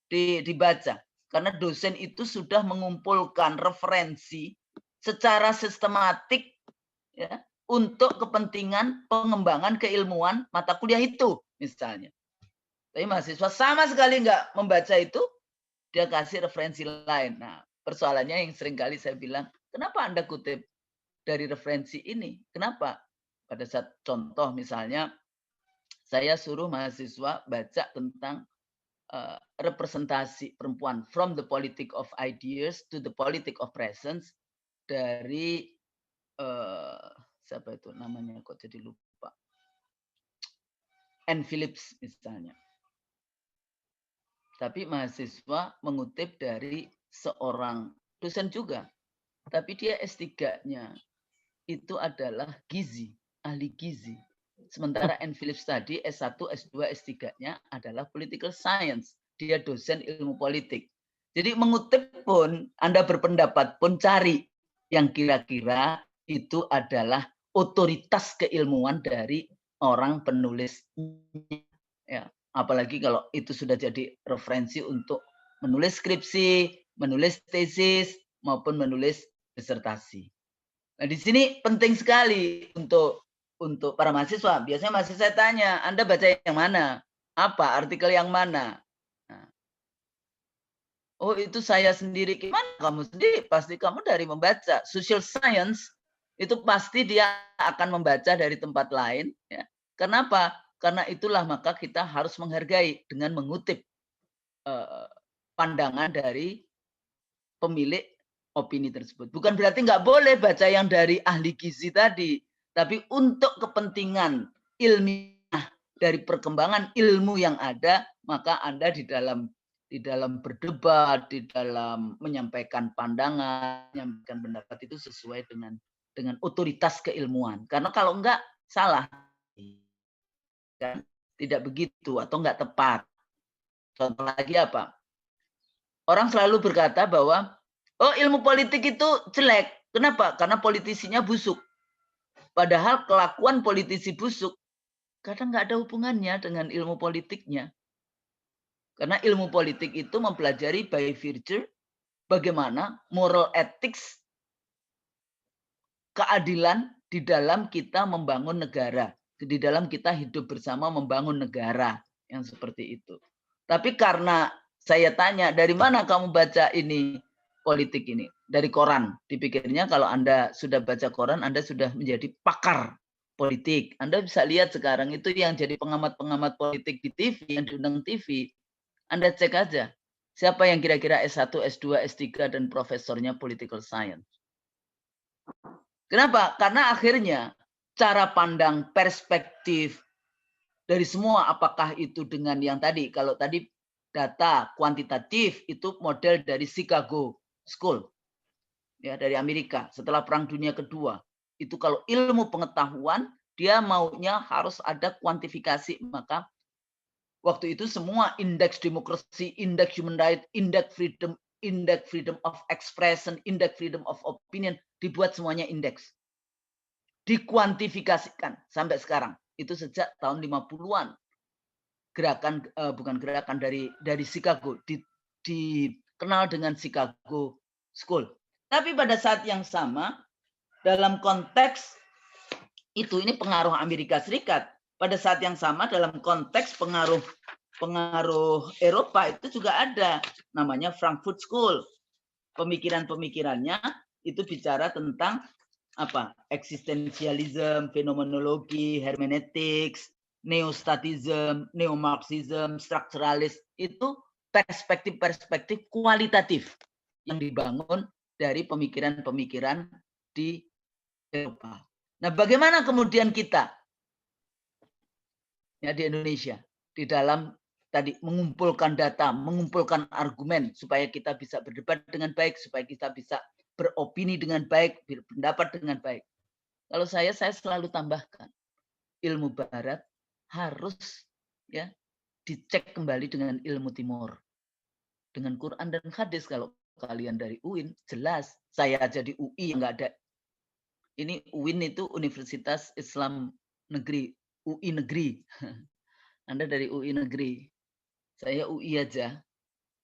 dibaca. Karena dosen itu sudah mengumpulkan referensi secara sistematik ya, untuk kepentingan pengembangan keilmuan mata kuliah itu misalnya. Tapi mahasiswa sama sekali nggak membaca itu, dia kasih referensi lain. Nah, persoalannya yang sering kali saya bilang, kenapa Anda kutip dari referensi ini? Kenapa? Pada saat contoh misalnya, saya suruh mahasiswa baca tentang representasi perempuan, from the politic of ideas to the politic of presence, dari siapa itu namanya, kok jadi lupa, Anne Phillips misalnya. Tapi mahasiswa mengutip dari seorang dosen juga. Tapi dia S3-nya itu adalah gizi, ahli gizi. Sementara Anne Phillips tadi S1, S2, S3-nya adalah political science. Dia dosen ilmu politik. Jadi mengutip pun, Anda berpendapat pun cari yang kira-kira itu adalah otoritas keilmuan dari orang penulisnya. Ya. Apalagi kalau itu sudah jadi referensi untuk menulis skripsi, menulis tesis, maupun menulis disertasi. Nah, di sini penting sekali untuk para mahasiswa. Biasanya mahasiswa saya tanya, Anda baca yang mana? Apa? Artikel yang mana? Nah, oh, itu saya sendiri. Gimana kamu sendiri? Pasti kamu dari membaca. Social science itu pasti dia akan membaca dari tempat lain. Ya. Kenapa? Karena itulah maka kita harus menghargai dengan mengutip pandangan dari pemilik opini tersebut. Bukan berarti nggak boleh baca yang dari ahli gizi tadi, tapi untuk kepentingan ilmiah dari perkembangan ilmu yang ada, maka Anda di dalam berdebat, di dalam menyampaikan pandangan, menyampaikan pendapat itu sesuai dengan otoritas keilmuan. Karena kalau enggak salah. Kan? Tidak begitu atau enggak tepat. Contoh lagi apa? Orang selalu berkata bahwa oh, ilmu politik itu jelek. Kenapa? Karena politisinya busuk. Padahal kelakuan politisi busuk kadang nggak ada hubungannya dengan ilmu politiknya. Karena ilmu politik itu mempelajari by virtue bagaimana moral ethics, keadilan di dalam kita membangun negara. di dalam kita hidup bersama membangun negara yang seperti itu. Tapi karena saya tanya, dari mana kamu baca ini politik ini? Dari koran. Dipikirnya kalau Anda sudah baca koran, Anda sudah menjadi pakar politik. Anda bisa lihat sekarang itu yang jadi pengamat-pengamat politik di TV, yang diundang TV. Anda cek aja. Siapa yang kira-kira S1, S2, S3, dan profesornya political science? Kenapa? Karena akhirnya cara pandang perspektif dari semua, apakah itu dengan yang tadi, kalau tadi data kuantitatif itu model dari Chicago School, ya, dari Amerika setelah Perang Dunia Kedua. Itu kalau ilmu pengetahuan dia maunya harus ada kuantifikasi, maka waktu itu semua indeks demokrasi, indeks human rights, indeks freedom of expression, indeks freedom of opinion, dibuat semuanya indeks. Dikuantifikasikan sampai sekarang. Itu sejak tahun 50-an. Gerakan bukan gerakan dari Chicago, dikenal dengan Chicago School. Tapi pada saat yang sama dalam konteks itu, ini pengaruh Amerika Serikat. Pada saat yang sama dalam konteks pengaruh Eropa itu juga ada namanya Frankfurt School. Pemikiran-pemikirannya itu bicara tentang apa? Eksistensialisme, fenomenologi, hermeneutics, neostatism, neomarxism, strukturalis, itu perspektif-perspektif kualitatif yang dibangun dari pemikiran-pemikiran di Eropa. Nah, bagaimana kemudian kita ya di Indonesia di dalam tadi mengumpulkan data, mengumpulkan argumen supaya kita bisa berdebat dengan baik, supaya kita bisa beropini dengan baik, berpendapat dengan baik. Kalau saya selalu tambahkan, ilmu Barat harus ya dicek kembali dengan ilmu Timur, dengan Quran dan hadis. Kalau kalian dari UIN, jelas. Saya aja di UI nggak ada. Ini UIN itu Universitas Islam Negeri, UI Negeri. Anda dari UI Negeri, saya UI aja,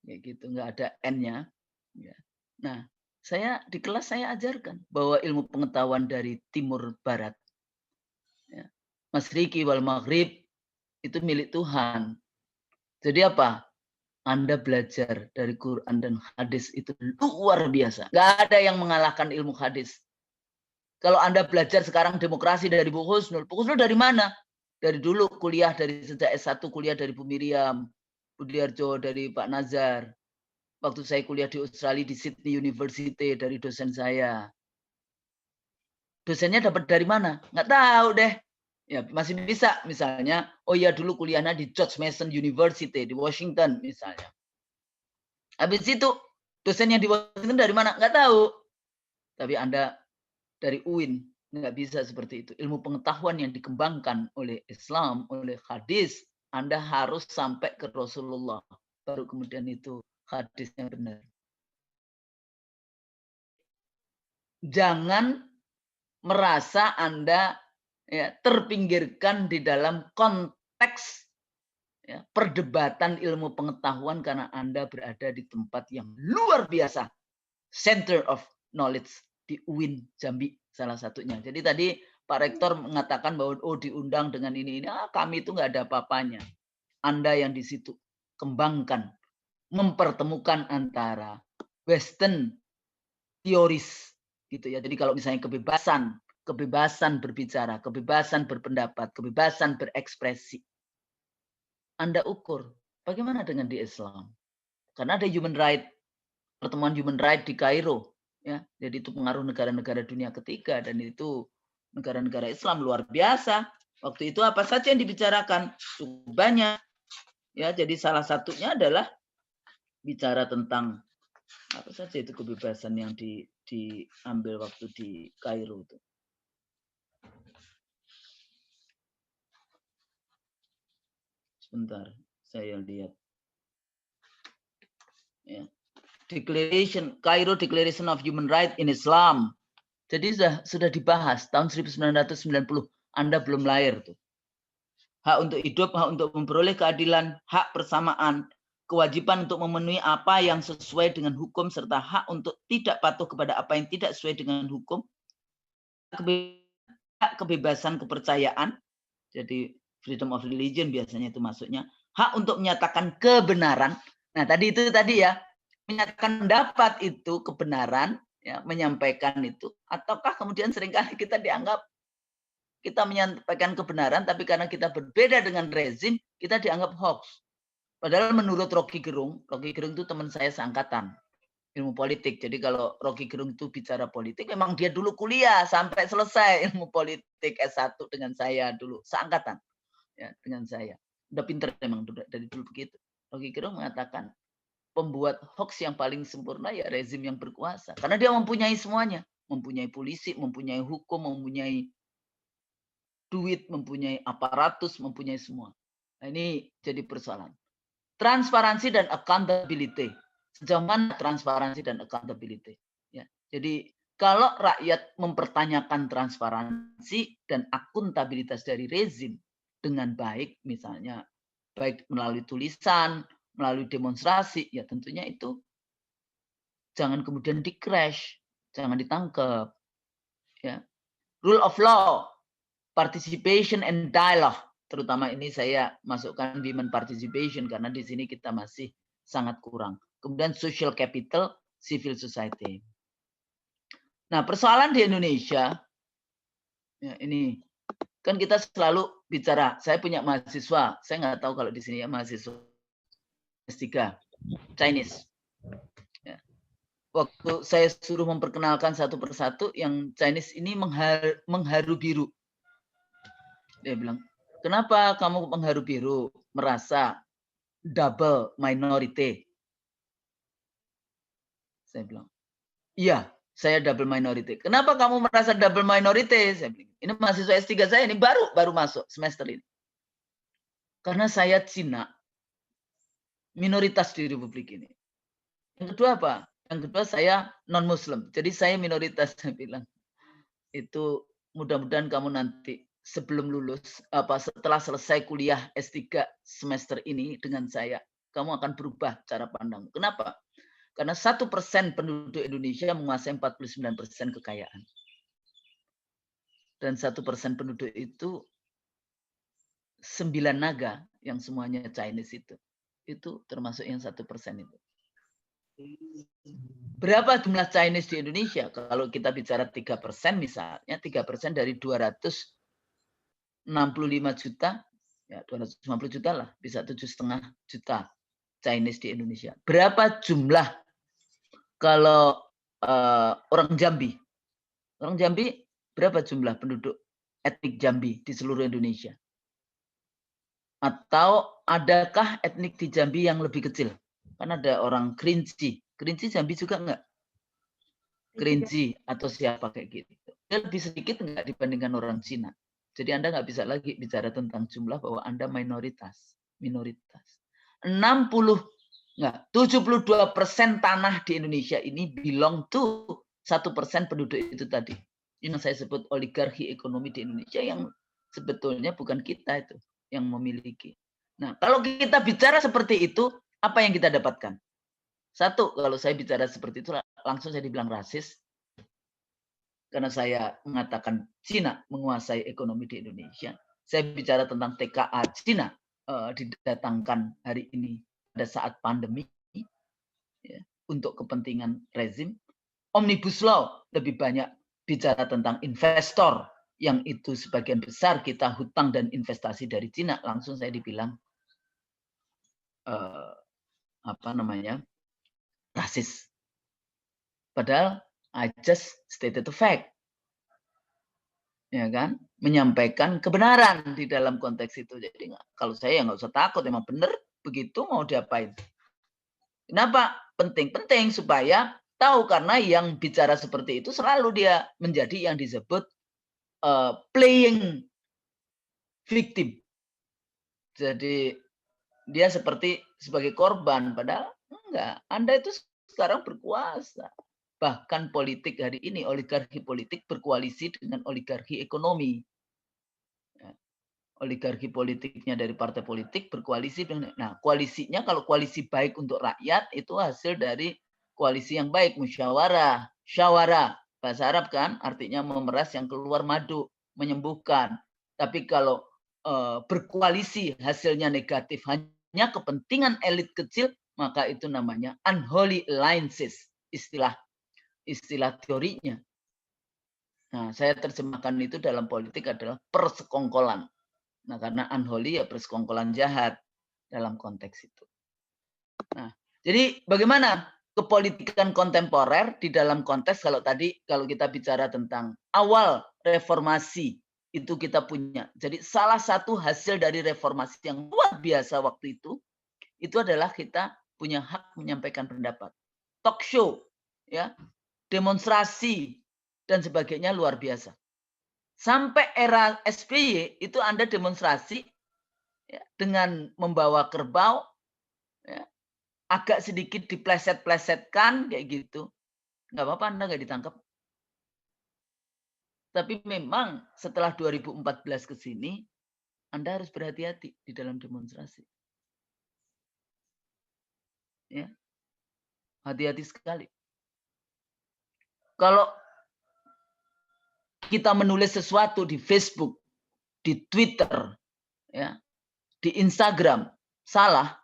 ya gitu, nggak ada N-nya. Ya. Nah, saya di kelas saya ajarkan bahwa ilmu pengetahuan dari Timur Barat, ya, Masriki wal Maghrib, itu milik Tuhan. Jadi apa? Anda belajar dari Quran dan hadis itu luar biasa. Nggak ada yang mengalahkan ilmu hadis. Kalau Anda belajar sekarang demokrasi dari Bu Husnul dari mana? Dari dulu kuliah, dari sejak S1 kuliah dari Bu Miriam, Bu Diarjo, dari Pak Nazar. Waktu saya kuliah di Australia di Sydney University dari dosen saya. Dosennya dapat dari mana? Nggak tahu deh. Ya, masih bisa misalnya, oh ya dulu kuliahnya di George Mason University di Washington misalnya. Habis itu dosennya di Washington dari mana? Nggak tahu. Tapi Anda dari UIN nggak bisa seperti itu. Ilmu pengetahuan yang dikembangkan oleh Islam, oleh hadis, Anda harus sampai ke Rasulullah. Baru kemudian itu hadisnya benar. Jangan merasa Anda ya, terpinggirkan di dalam konteks ya, perdebatan ilmu pengetahuan karena Anda berada di tempat yang luar biasa. Center of Knowledge di UIN Jambi salah satunya. Jadi tadi Pak Rektor mengatakan bahwa diundang dengan ini. Kami itu nggak ada apa-apanya. Anda yang di situ kembangkan, mempertemukan antara Western teoris gitu ya. Jadi kalau misalnya kebebasan berbicara, kebebasan berpendapat, kebebasan berekspresi, Anda ukur bagaimana dengan di Islam. Karena ada human right, pertemuan human right di Kairo, ya. Jadi itu pengaruh negara-negara dunia ketiga dan itu negara-negara Islam luar biasa. Waktu itu apa saja yang dibicarakan? Cukup banyak. Ya, jadi salah satunya adalah bicara tentang apa saja itu kebebasan yang diambil waktu di Kairo itu. Sebentar, saya lihat. Ya. Cairo Declaration of Human Rights in Islam. Jadi sudah dibahas tahun 1990. Anda belum lahir tuh. Hak untuk hidup, hak untuk memperoleh keadilan, hak persamaan, kewajiban untuk memenuhi apa yang sesuai dengan hukum, serta hak untuk tidak patuh kepada apa yang tidak sesuai dengan hukum, hak kebebasan kepercayaan, Jadi freedom of religion biasanya itu masuknya. Hak untuk menyatakan kebenaran. Nah, tadi ya, menyatakan pendapat itu kebenaran, ya, menyampaikan itu. Ataukah kemudian seringkali kita dianggap kita menyampaikan kebenaran, tapi karena kita berbeda dengan rezim, kita dianggap hoax. Padahal menurut Rocky Gerung itu teman saya seangkatan ilmu politik. Jadi kalau Rocky Gerung itu bicara politik, memang dia dulu kuliah sampai selesai ilmu politik S1 dengan saya dulu, seangkatan ya dengan saya. Udah pinter memang dari dulu begitu. Rocky Gerung mengatakan pembuat hoax yang paling sempurna ya rezim yang berkuasa. Karena dia mempunyai semuanya. Mempunyai polisi, mempunyai hukum, mempunyai duit, mempunyai aparatus, mempunyai semua. Nah, ini jadi persoalan. Transparansi dan accountability. Sejauh mana transparansi dan accountability? Ya, jadi kalau rakyat mempertanyakan transparansi dan akuntabilitas dari rezim dengan baik, misalnya baik melalui tulisan, melalui demonstrasi, ya tentunya itu jangan kemudian di-crash, jangan ditangkap. Ya. Rule of law, participation and dialogue. Terutama ini saya masukkan women participation karena di sini kita masih sangat kurang. Kemudian social capital, civil society. Nah, persoalan di Indonesia, ya ini kan kita selalu bicara. Saya punya mahasiswa, saya nggak tahu kalau di sini ya mahasiswa S3 Chinese. Ya. Waktu saya suruh memperkenalkan satu persatu, yang Chinese ini mengharu biru. Dia bilang, kenapa kamu mengharu biru? Merasa double minority. Saya bilang, iya, saya double minority. Kenapa kamu merasa double minority? Saya bilang, ini mahasiswa S3 saya ini baru masuk semester ini. Karena saya Cina, minoritas di Republik ini. Yang kedua apa? Yang kedua saya non-Muslim. Jadi saya minoritas, saya bilang. Itu mudah-mudahan kamu nanti sebelum lulus, setelah selesai kuliah S3 semester ini dengan saya, kamu akan berubah cara pandang. Kenapa? Karena 1% penduduk Indonesia menguasai 49% kekayaan. Dan 1% penduduk itu 9 naga yang semuanya Chinese itu. Itu termasuk yang 1% itu. Berapa jumlah Chinese di Indonesia? Kalau kita bicara 3% misalnya, 3% dari 265 juta, ya 250 juta lah, bisa 7,5 juta Chinese di Indonesia. Berapa jumlah kalau orang Jambi? Orang Jambi berapa jumlah penduduk etnik Jambi di seluruh Indonesia? Atau adakah etnik di Jambi yang lebih kecil? Kan ada orang Kerinci. Kerinci Jambi juga enggak? Kerinci atau siapa kayak gitu. Dia lebih sedikit enggak dibandingkan orang Cina. Jadi Anda nggak bisa lagi bicara tentang jumlah bahwa Anda minoritas. 72% tanah di Indonesia ini belong to 1% penduduk itu tadi. Ini yang saya sebut oligarki ekonomi di Indonesia yang sebetulnya bukan kita itu yang memiliki. Nah, kalau kita bicara seperti itu, apa yang kita dapatkan? Satu, kalau saya bicara seperti itu, langsung saya dibilang rasis. Karena saya mengatakan Cina menguasai ekonomi di Indonesia. Saya bicara tentang TKA Cina didatangkan hari ini pada saat pandemi ya, untuk kepentingan rezim. Omnibus Law lebih banyak bicara tentang investor yang itu sebagian besar kita hutang dan investasi dari Cina. Langsung saya dibilang rasis. Padahal I just stated the fact. Ya kan? Menyampaikan kebenaran di dalam konteks itu. Jadi kalau saya nggak usah takut, emang benar begitu mau diapain. Kenapa? Penting supaya tahu, karena yang bicara seperti itu selalu dia menjadi yang disebut playing victim. Jadi dia seperti sebagai korban, padahal enggak. Anda itu sekarang berkuasa. Bahkan politik hari ini, oligarki politik berkoalisi dengan oligarki ekonomi. Oligarki politiknya dari partai politik berkoalisi dengan, nah koalisinya kalau koalisi baik untuk rakyat itu hasil dari koalisi yang baik, musyawarah, syawara, bahasa Arab kan artinya memeras yang keluar madu, menyembuhkan. Tapi kalau berkoalisi hasilnya negatif hanya kepentingan elit kecil, maka itu namanya unholy alliances, istilah teorinya. Nah, saya terjemahkan itu dalam politik adalah persekongkolan. Nah, karena unholy ya persekongkolan jahat dalam konteks itu. Nah, jadi bagaimana kepolitikan kontemporer di dalam konteks kalau kita bicara tentang awal reformasi itu kita punya. Jadi salah satu hasil dari reformasi yang luar biasa waktu itu adalah kita punya hak menyampaikan pendapat. Talk show, ya, demonstrasi dan sebagainya luar biasa. Sampai era SBY itu Anda demonstrasi ya, dengan membawa kerbau, ya, agak sedikit dipleset-plesetkan kayak gitu, nggak apa-apa, Anda nggak ditangkap. Tapi memang setelah 2014 ke sini, Anda harus berhati-hati di dalam demonstrasi. Ya, hati-hati sekali. Kalau kita menulis sesuatu di Facebook, di Twitter, ya, di Instagram, salah,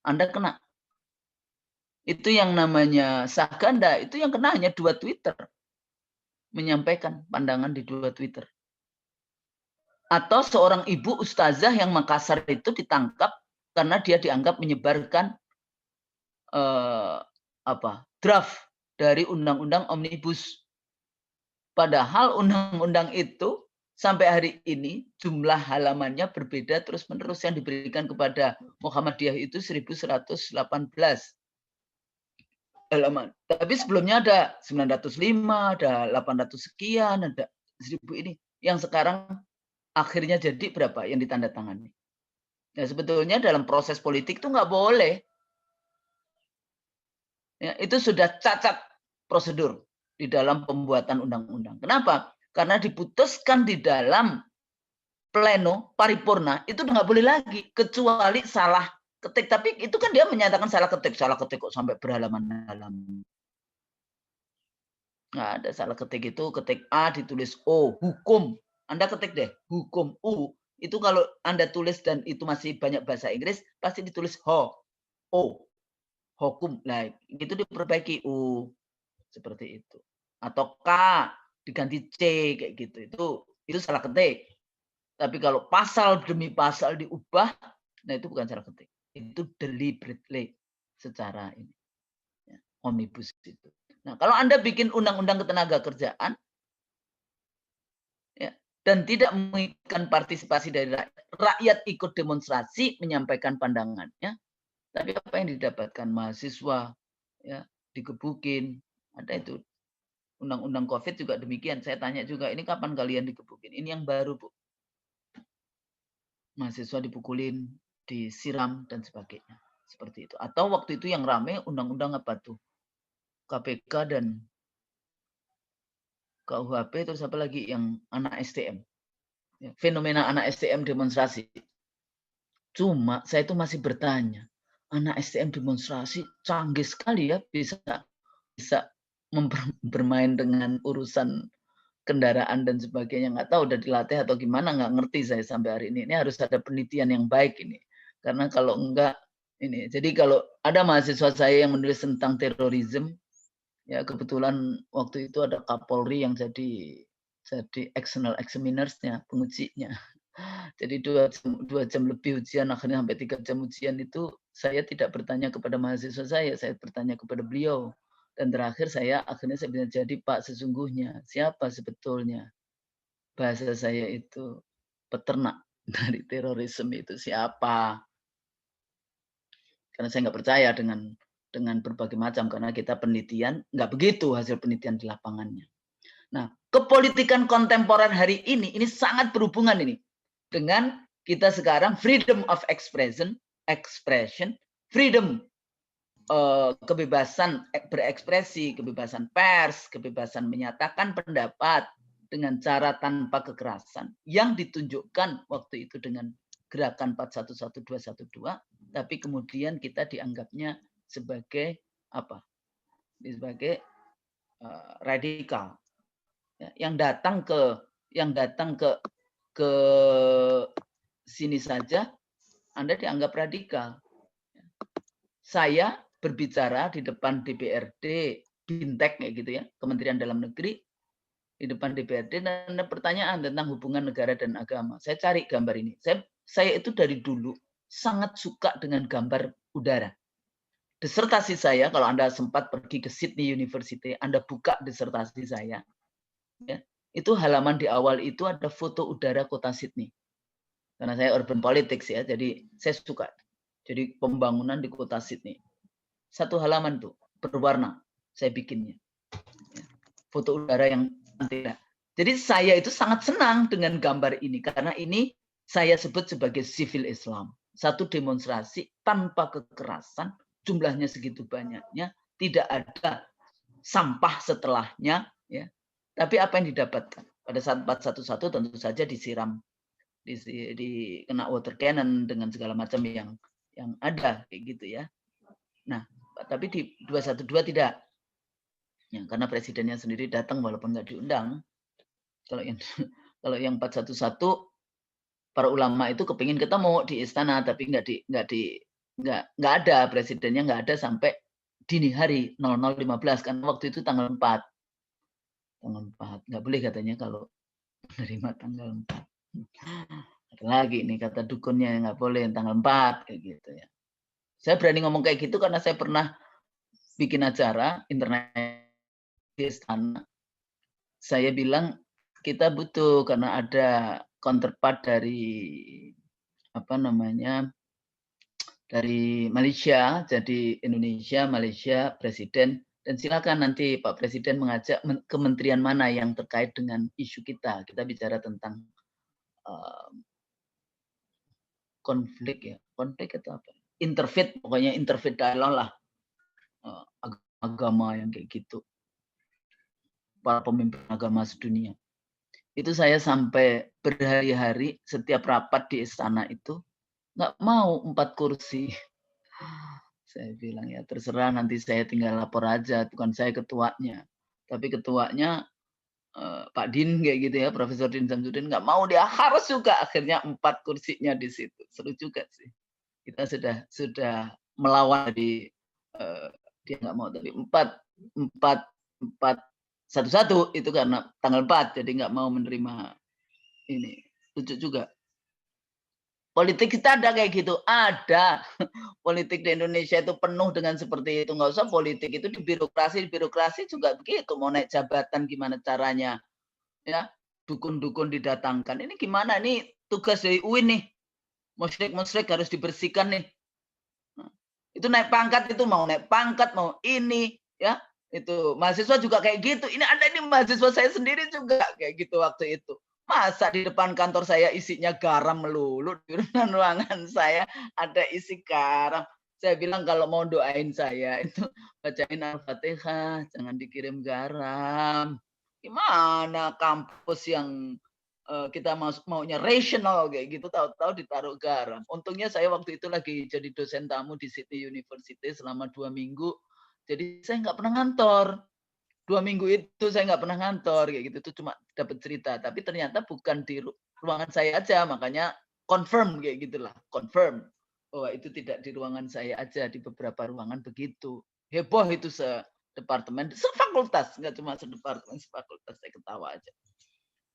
Anda kena. Itu yang namanya sah ganda, itu yang kena hanya 2 Twitter. Menyampaikan pandangan di 2 Twitter. Atau seorang ibu ustazah yang Makassar itu ditangkap karena dia dianggap menyebarkan draft dari undang-undang omnibus. Padahal undang-undang itu sampai hari ini jumlah halamannya berbeda terus-menerus. Yang diberikan kepada Muhammadiyah itu 1118 halaman. Tapi sebelumnya ada 905, ada 800 sekian, ada 1000 ini. Yang sekarang akhirnya jadi berapa yang ditandatangani. Ya, sebetulnya dalam proses politik itu nggak boleh. Ya, itu sudah cacat prosedur di dalam pembuatan undang-undang. Kenapa? Karena diputuskan di dalam pleno paripurna itu nggak boleh lagi kecuali salah ketik. Tapi itu kan dia menyatakan salah ketik kok sampai berhalaman-halaman. Nggak ada salah ketik itu, ketik A ditulis O, hukum. Anda ketik deh, hukum U. Itu kalau Anda tulis dan itu masih banyak bahasa Inggris, pasti ditulis ho, O, hukum. Nah, itu diperbaiki U. Seperti itu. Atau K diganti C, kayak gitu. Itu salah ketik. Tapi kalau pasal demi pasal diubah, nah itu bukan salah ketik. Itu deliberately secara ini. Ya, omnibus itu. Nah, kalau Anda bikin undang-undang ketenaga kerjaan, ya, dan tidak mengikat partisipasi dari rakyat ikut demonstrasi menyampaikan pandangannya, tapi apa yang didapatkan mahasiswa, ya, digebukin, ada itu. Undang-undang COVID juga demikian. Saya tanya juga, ini kapan kalian digebukin? Ini yang baru, Bu. Mahasiswa dipukulin, disiram, dan sebagainya. Seperti itu. Atau waktu itu yang rame undang-undang apa tuh? KPK dan KUHP, terus apa lagi yang anak STM. Ya, fenomena anak STM demonstrasi. Cuma saya itu masih bertanya, anak STM demonstrasi canggih sekali ya, bisa bermain dengan urusan kendaraan dan sebagainya. Nggak tahu udah dilatih atau gimana, nggak ngerti saya sampai hari ini. Ini harus ada penelitian yang baik ini. Karena kalau enggak, ini. Jadi kalau ada mahasiswa saya yang menulis tentang terorisme, ya kebetulan waktu itu ada Kapolri yang jadi external examinersnya, pengujinya. Jadi 2 jam lebih ujian, akhirnya sampai 3 jam ujian itu saya tidak bertanya kepada mahasiswa saya bertanya kepada beliau. Dan terakhir akhirnya saya bisa jadi Pak, sesungguhnya siapa sebetulnya bahasa saya itu peternak dari terorisme itu siapa? Karena saya nggak percaya dengan berbagai macam, karena kita penelitian nggak begitu hasil penelitian di lapangannya. Nah, kepolitikan kontemporer hari ini sangat berhubungan ini dengan kita sekarang freedom of expression, freedom kebebasan berekspresi, kebebasan pers, kebebasan menyatakan pendapat dengan cara tanpa kekerasan yang ditunjukkan waktu itu dengan gerakan 411212, tapi kemudian kita dianggapnya sebagai apa? Sebagai radikal. Ya, yang datang ke sini saja Anda dianggap radikal. Saya berbicara di depan DPRD, Bintek kayak gitu ya, Kementerian Dalam Negeri, di depan DPRD dan ada pertanyaan tentang hubungan negara dan agama. Saya cari gambar ini. Saya itu dari dulu sangat suka dengan gambar udara. Disertasi saya, kalau Anda sempat pergi ke Sydney University, Anda buka disertasi saya. Ya, itu halaman di awal itu ada foto udara kota Sydney. Karena saya urban politics ya, jadi saya suka. Jadi pembangunan di kota Sydney. Satu halaman tuh, berwarna, saya bikinnya. Ya, foto udara yang tidak. Jadi saya itu sangat senang dengan gambar ini, karena ini saya sebut sebagai civil Islam. Satu demonstrasi tanpa kekerasan, jumlahnya segitu banyaknya, tidak ada sampah setelahnya, ya. Tapi apa yang didapatkan pada saat 411 tentu saja disiram, kena water cannon dengan segala macam yang ada kayak gitu ya. Nah, tapi di 212 tidak, ya, karena presidennya sendiri datang walaupun nggak diundang. Kalau yang 411 para ulama itu kepingin ketemu di istana, tapi nggak ada, presidennya nggak ada sampai dini hari 00.15 kan waktu itu tanggal 4 nggak boleh katanya kalau menerima tanggal 4. Ada lagi nih kata dukunnya nggak boleh tanggal 4 kayak gitu ya. Saya berani ngomong kayak gitu karena saya pernah bikin acara internet di istana. Saya bilang kita butuh karena ada counterpart dari dari Malaysia, jadi Indonesia, Malaysia, Presiden, dan silakan nanti Pak Presiden mengajak kementerian mana yang terkait dengan isu kita. Kita bicara tentang konflik atau apa? Interfaith, pokoknya interfaith dialog lah, agama yang kayak gitu. Para pemimpin agama sedunia. Itu saya sampai berhari-hari setiap rapat di istana itu nggak mau 4 kursi. Saya bilang ya terserah nanti saya tinggal lapor aja, bukan saya ketuanya. Tapi ketuanya Pak Din kayak gitu ya, Profesor Din Samsudin nggak mau, dia harus juga akhirnya 4 kursinya di situ. Seru juga sih. Kita sudah melawan di dia nggak mau, tapi 411 itu karena tanggal 4 jadi nggak mau menerima ini. Lucu juga. Politik kita ada kayak gitu, ada. Politik di Indonesia itu penuh dengan seperti itu. Nggak usah politik itu di birokrasi juga begitu. Mau naik jabatan gimana caranya, ya dukun-dukun didatangkan. Ini gimana? Ini tugas dari UIN nih. Musyrik harus dibersihkan nih. Nah, itu naik pangkat itu mau naik pangkat mau ini, ya itu mahasiswa juga kayak gitu. Ini ada ini mahasiswa saya sendiri juga kayak gitu waktu itu. Masa di depan kantor saya isinya garam melulu, di ruangan saya ada isi garam. Saya bilang kalau mau doain saya itu bacain Al-Fatihah, jangan dikirim garam. Gimana kampus yang kita maunya rational kayak gitu, tahu-tahu ditaruh garam. Untungnya saya waktu itu lagi jadi dosen tamu di Sydney University selama 2 minggu. Jadi saya nggak pernah ngantor. 2 minggu itu saya nggak pernah ngantor kayak gitu, itu cuma dapat cerita. Tapi ternyata bukan di ruangan saya aja, makanya confirm kayak gitulah, confirm bahwa itu tidak di ruangan saya aja, di beberapa ruangan begitu. Heboh itu sedepartemen, sefakultas, nggak cuma sedepartemen, sefakultas. Saya ketawa aja.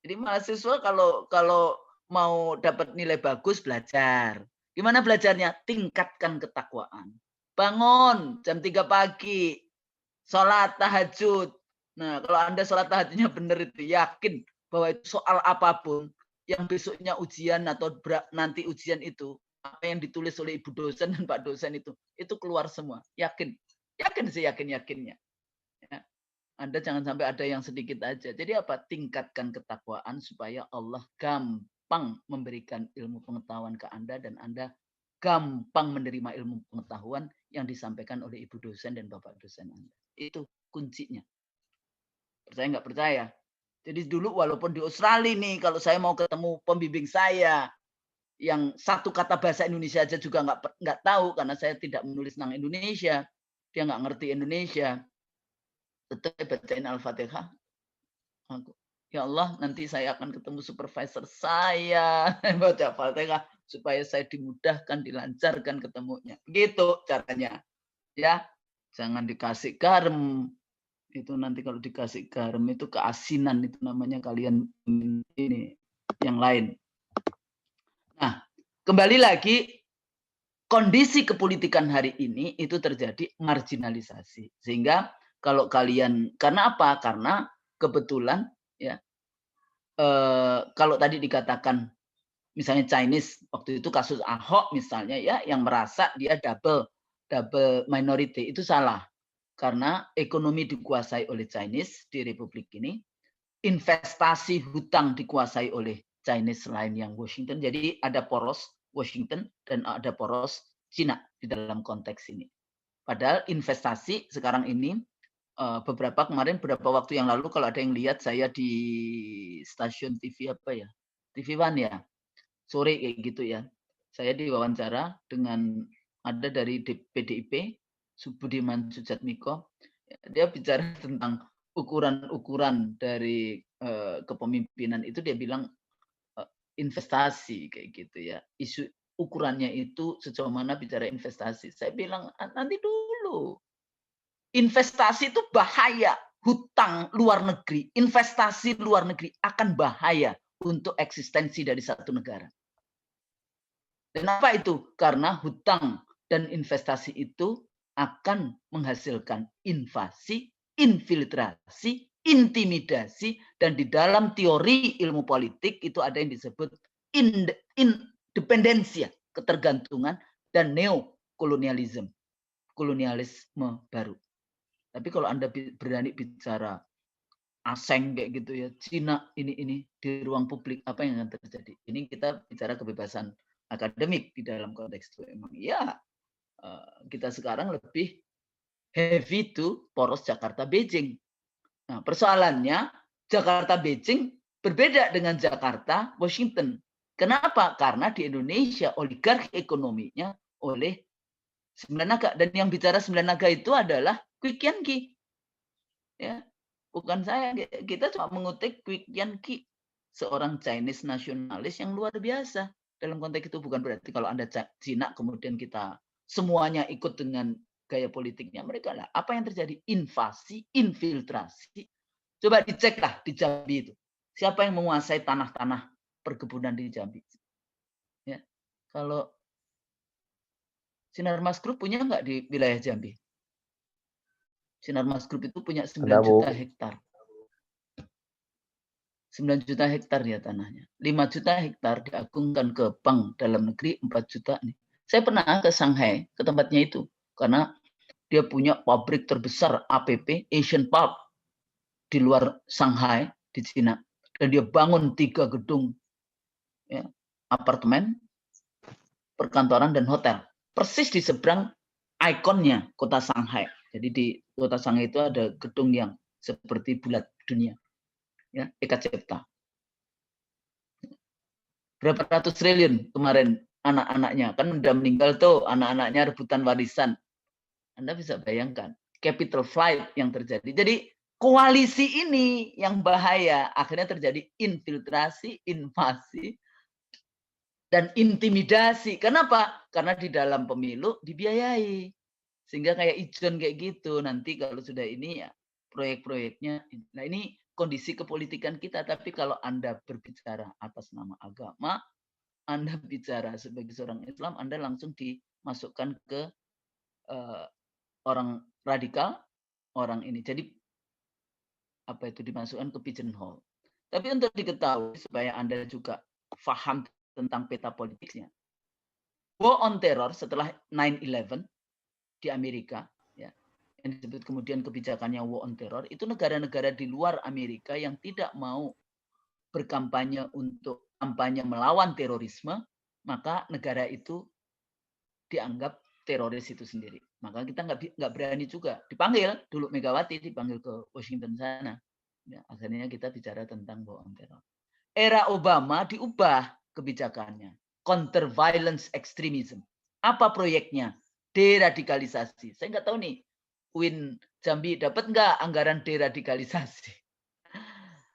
Jadi mahasiswa kalau mau dapat nilai bagus belajar. Gimana belajarnya? Tingkatkan ketakwaan. Bangun jam 3 pagi, sholat tahajud. Nah, kalau Anda sholat tahajudnya benar itu, yakin bahwa itu soal apapun yang besoknya ujian atau nanti ujian itu, apa yang ditulis oleh Ibu dosen dan Pak dosen itu keluar semua. Yakin sih, yakinnya. Ya. Anda jangan sampai ada yang sedikit aja. Jadi apa? Tingkatkan ketakwaan supaya Allah gampang memberikan ilmu pengetahuan ke Anda dan Anda gampang menerima ilmu pengetahuan yang disampaikan oleh Ibu dosen dan Bapak dosen Anda. Itu kuncinya. Percaya nggak percaya? Jadi dulu walaupun di Australia nih, kalau saya mau ketemu pembimbing saya yang satu kata bahasa Indonesia aja juga nggak tahu karena saya tidak menulis tentang Indonesia, dia nggak ngerti Indonesia. Tetap bacain Al-Fatihah. Ya Allah, nanti saya akan ketemu supervisor saya baca Al-Fatihah. supaya saya dimudahkan, dilancarkan ketemunya. Gitu caranya. Ya, jangan dikasih garam. Itu nanti kalau dikasih garam itu keasinan, itu namanya kalian ini yang lain. Nah, kembali lagi, kondisi kepolitikan hari ini itu terjadi marginalisasi. Sehingga kalau kalian, karena apa? Karena kebetulan ya, kalau tadi dikatakan misalnya Chinese, waktu itu kasus Ahok misalnya ya, yang merasa dia double minority, itu salah. Karena ekonomi dikuasai oleh Chinese di Republik ini, investasi hutang dikuasai oleh Chinese lain yang Washington. Jadi ada poros Washington dan ada poros Cina di dalam konteks ini. Padahal investasi sekarang ini, beberapa waktu yang lalu, kalau ada yang lihat saya di stasiun TV apa ya, TV One ya, sore kayak gitu ya, saya diwawancara dengan ada dari PDIP, Budiman Sujatmiko. Dia bicara tentang ukuran-ukuran dari kepemimpinan itu, dia bilang investasi kayak gitu ya. Isu ukurannya itu sejauh mana bicara investasi. Saya bilang nanti dulu. Investasi itu bahaya. Hutang luar negeri, investasi luar negeri akan bahaya untuk eksistensi dari satu negara. Dan apa itu? Karena hutang dan investasi itu akan menghasilkan invasi, infiltrasi, intimidasi, dan di dalam teori ilmu politik itu ada yang disebut independensia, ketergantungan, dan neokolonialisme, kolonialisme baru. Tapi kalau Anda berani bicara asing kayak gitu ya, Cina ini di ruang publik, apa yang akan terjadi? Ini kita bicara kebebasan akademik di dalam konteks itu. Emang ya, kita sekarang lebih heavy to poros Jakarta-Beijing. Nah, persoalannya Jakarta-Beijing berbeda dengan Jakarta-Washington. Kenapa? Karena di Indonesia oligarki ekonominya oleh Sembilan Naga. Dan yang bicara Sembilan Naga itu adalah Kwik Yan Ki. Ya, bukan saya. Kita cuma mengutip Kwik Yan Ki, seorang Chinese nasionalis yang luar biasa. Dalam konteks itu bukan berarti kalau Anda Cina kemudian kita semuanya ikut dengan gaya politiknya mereka lah. Apa yang terjadi? Invasi, infiltrasi. Coba diceklah di Jambi itu. Siapa yang menguasai tanah-tanah perkebunan di Jambi? Ya, kalau Sinarmas Group punya nggak di wilayah Jambi? Sinarmas Group itu punya 9 juta hektar. 9 juta hektar ya tanahnya. 5 juta hektar diagungkan ke bank dalam negeri 4 juta nih. Saya pernah ke Shanghai, ke tempatnya itu. Karena dia punya pabrik terbesar APP, Asian Pulp, di luar Shanghai, di Cina. Dan dia bangun 3 gedung ya, apartemen, perkantoran, dan hotel. Persis di seberang ikonnya kota Shanghai. Jadi di kota Shanghai itu ada gedung yang seperti bulat dunia. Ya, Eka Cipta. Berapa ratus triliun kemarin anak-anaknya. Kan udah meninggal tuh, anak-anaknya rebutan warisan. Anda bisa bayangkan capital flight yang terjadi. Jadi koalisi ini yang bahaya. Akhirnya terjadi infiltrasi, invasi, dan intimidasi. Kenapa? Karena di dalam pemilu dibiayai. Sehingga kayak Ijon kayak gitu. Nanti kalau sudah ini ya proyek-proyeknya. Nah ini kondisi kepolitikan kita. Tapi kalau Anda berbicara atas nama agama, Anda bicara sebagai seorang Islam, Anda langsung dimasukkan ke orang radikal, orang ini. Jadi apa itu dimasukkan ke pigeonhole. Tapi untuk diketahui supaya Anda juga paham tentang peta politiknya. War on terror setelah 9/11 di Amerika, ya, yang disebut kemudian kebijakannya war on terror, itu negara-negara di luar Amerika yang tidak mau berkampanye untuk kampanye melawan terorisme, maka negara itu dianggap teroris itu sendiri. Maka kita nggak berani juga. Dipanggil dulu Megawati, dipanggil ke Washington sana. Ya, akhirnya kita bicara tentang war on terror. Era Obama diubah kebijakannya. Counter violence extremism. Apa proyeknya? Deradikalisasi. Saya nggak tahu nih, UIN Jambi dapat nggak anggaran deradikalisasi?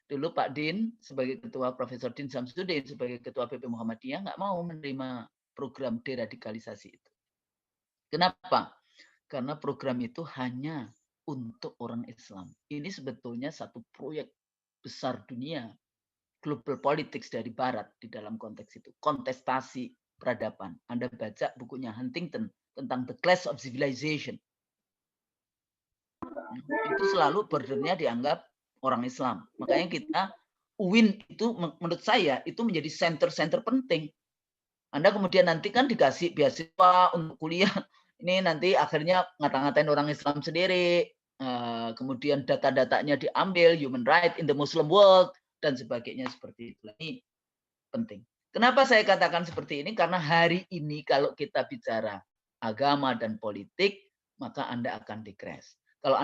Dulu Pak Din sebagai ketua, Profesor Din Samsudin sebagai ketua PP Muhammadiyah nggak mau menerima program deradikalisasi itu. Kenapa? Karena program itu hanya untuk orang Islam. Ini sebetulnya satu proyek besar dunia, global politics dari Barat di dalam konteks itu. Kontestasi peradaban. Anda baca bukunya Huntington tentang The Clash of Civilization. Itu selalu bordernya dianggap orang Islam. Makanya kita, UIN itu menurut saya itu menjadi center-center penting. Anda kemudian nanti kan dikasih beasiswa untuk kuliah. Ini nanti akhirnya ngata-ngatain orang Islam sendiri. Kemudian data-datanya diambil, human right in the Muslim world, dan sebagainya seperti itu. Ini penting. Kenapa saya katakan seperti ini? Karena hari ini kalau kita bicara agama dan politik, maka Anda akan di-crash. Kalau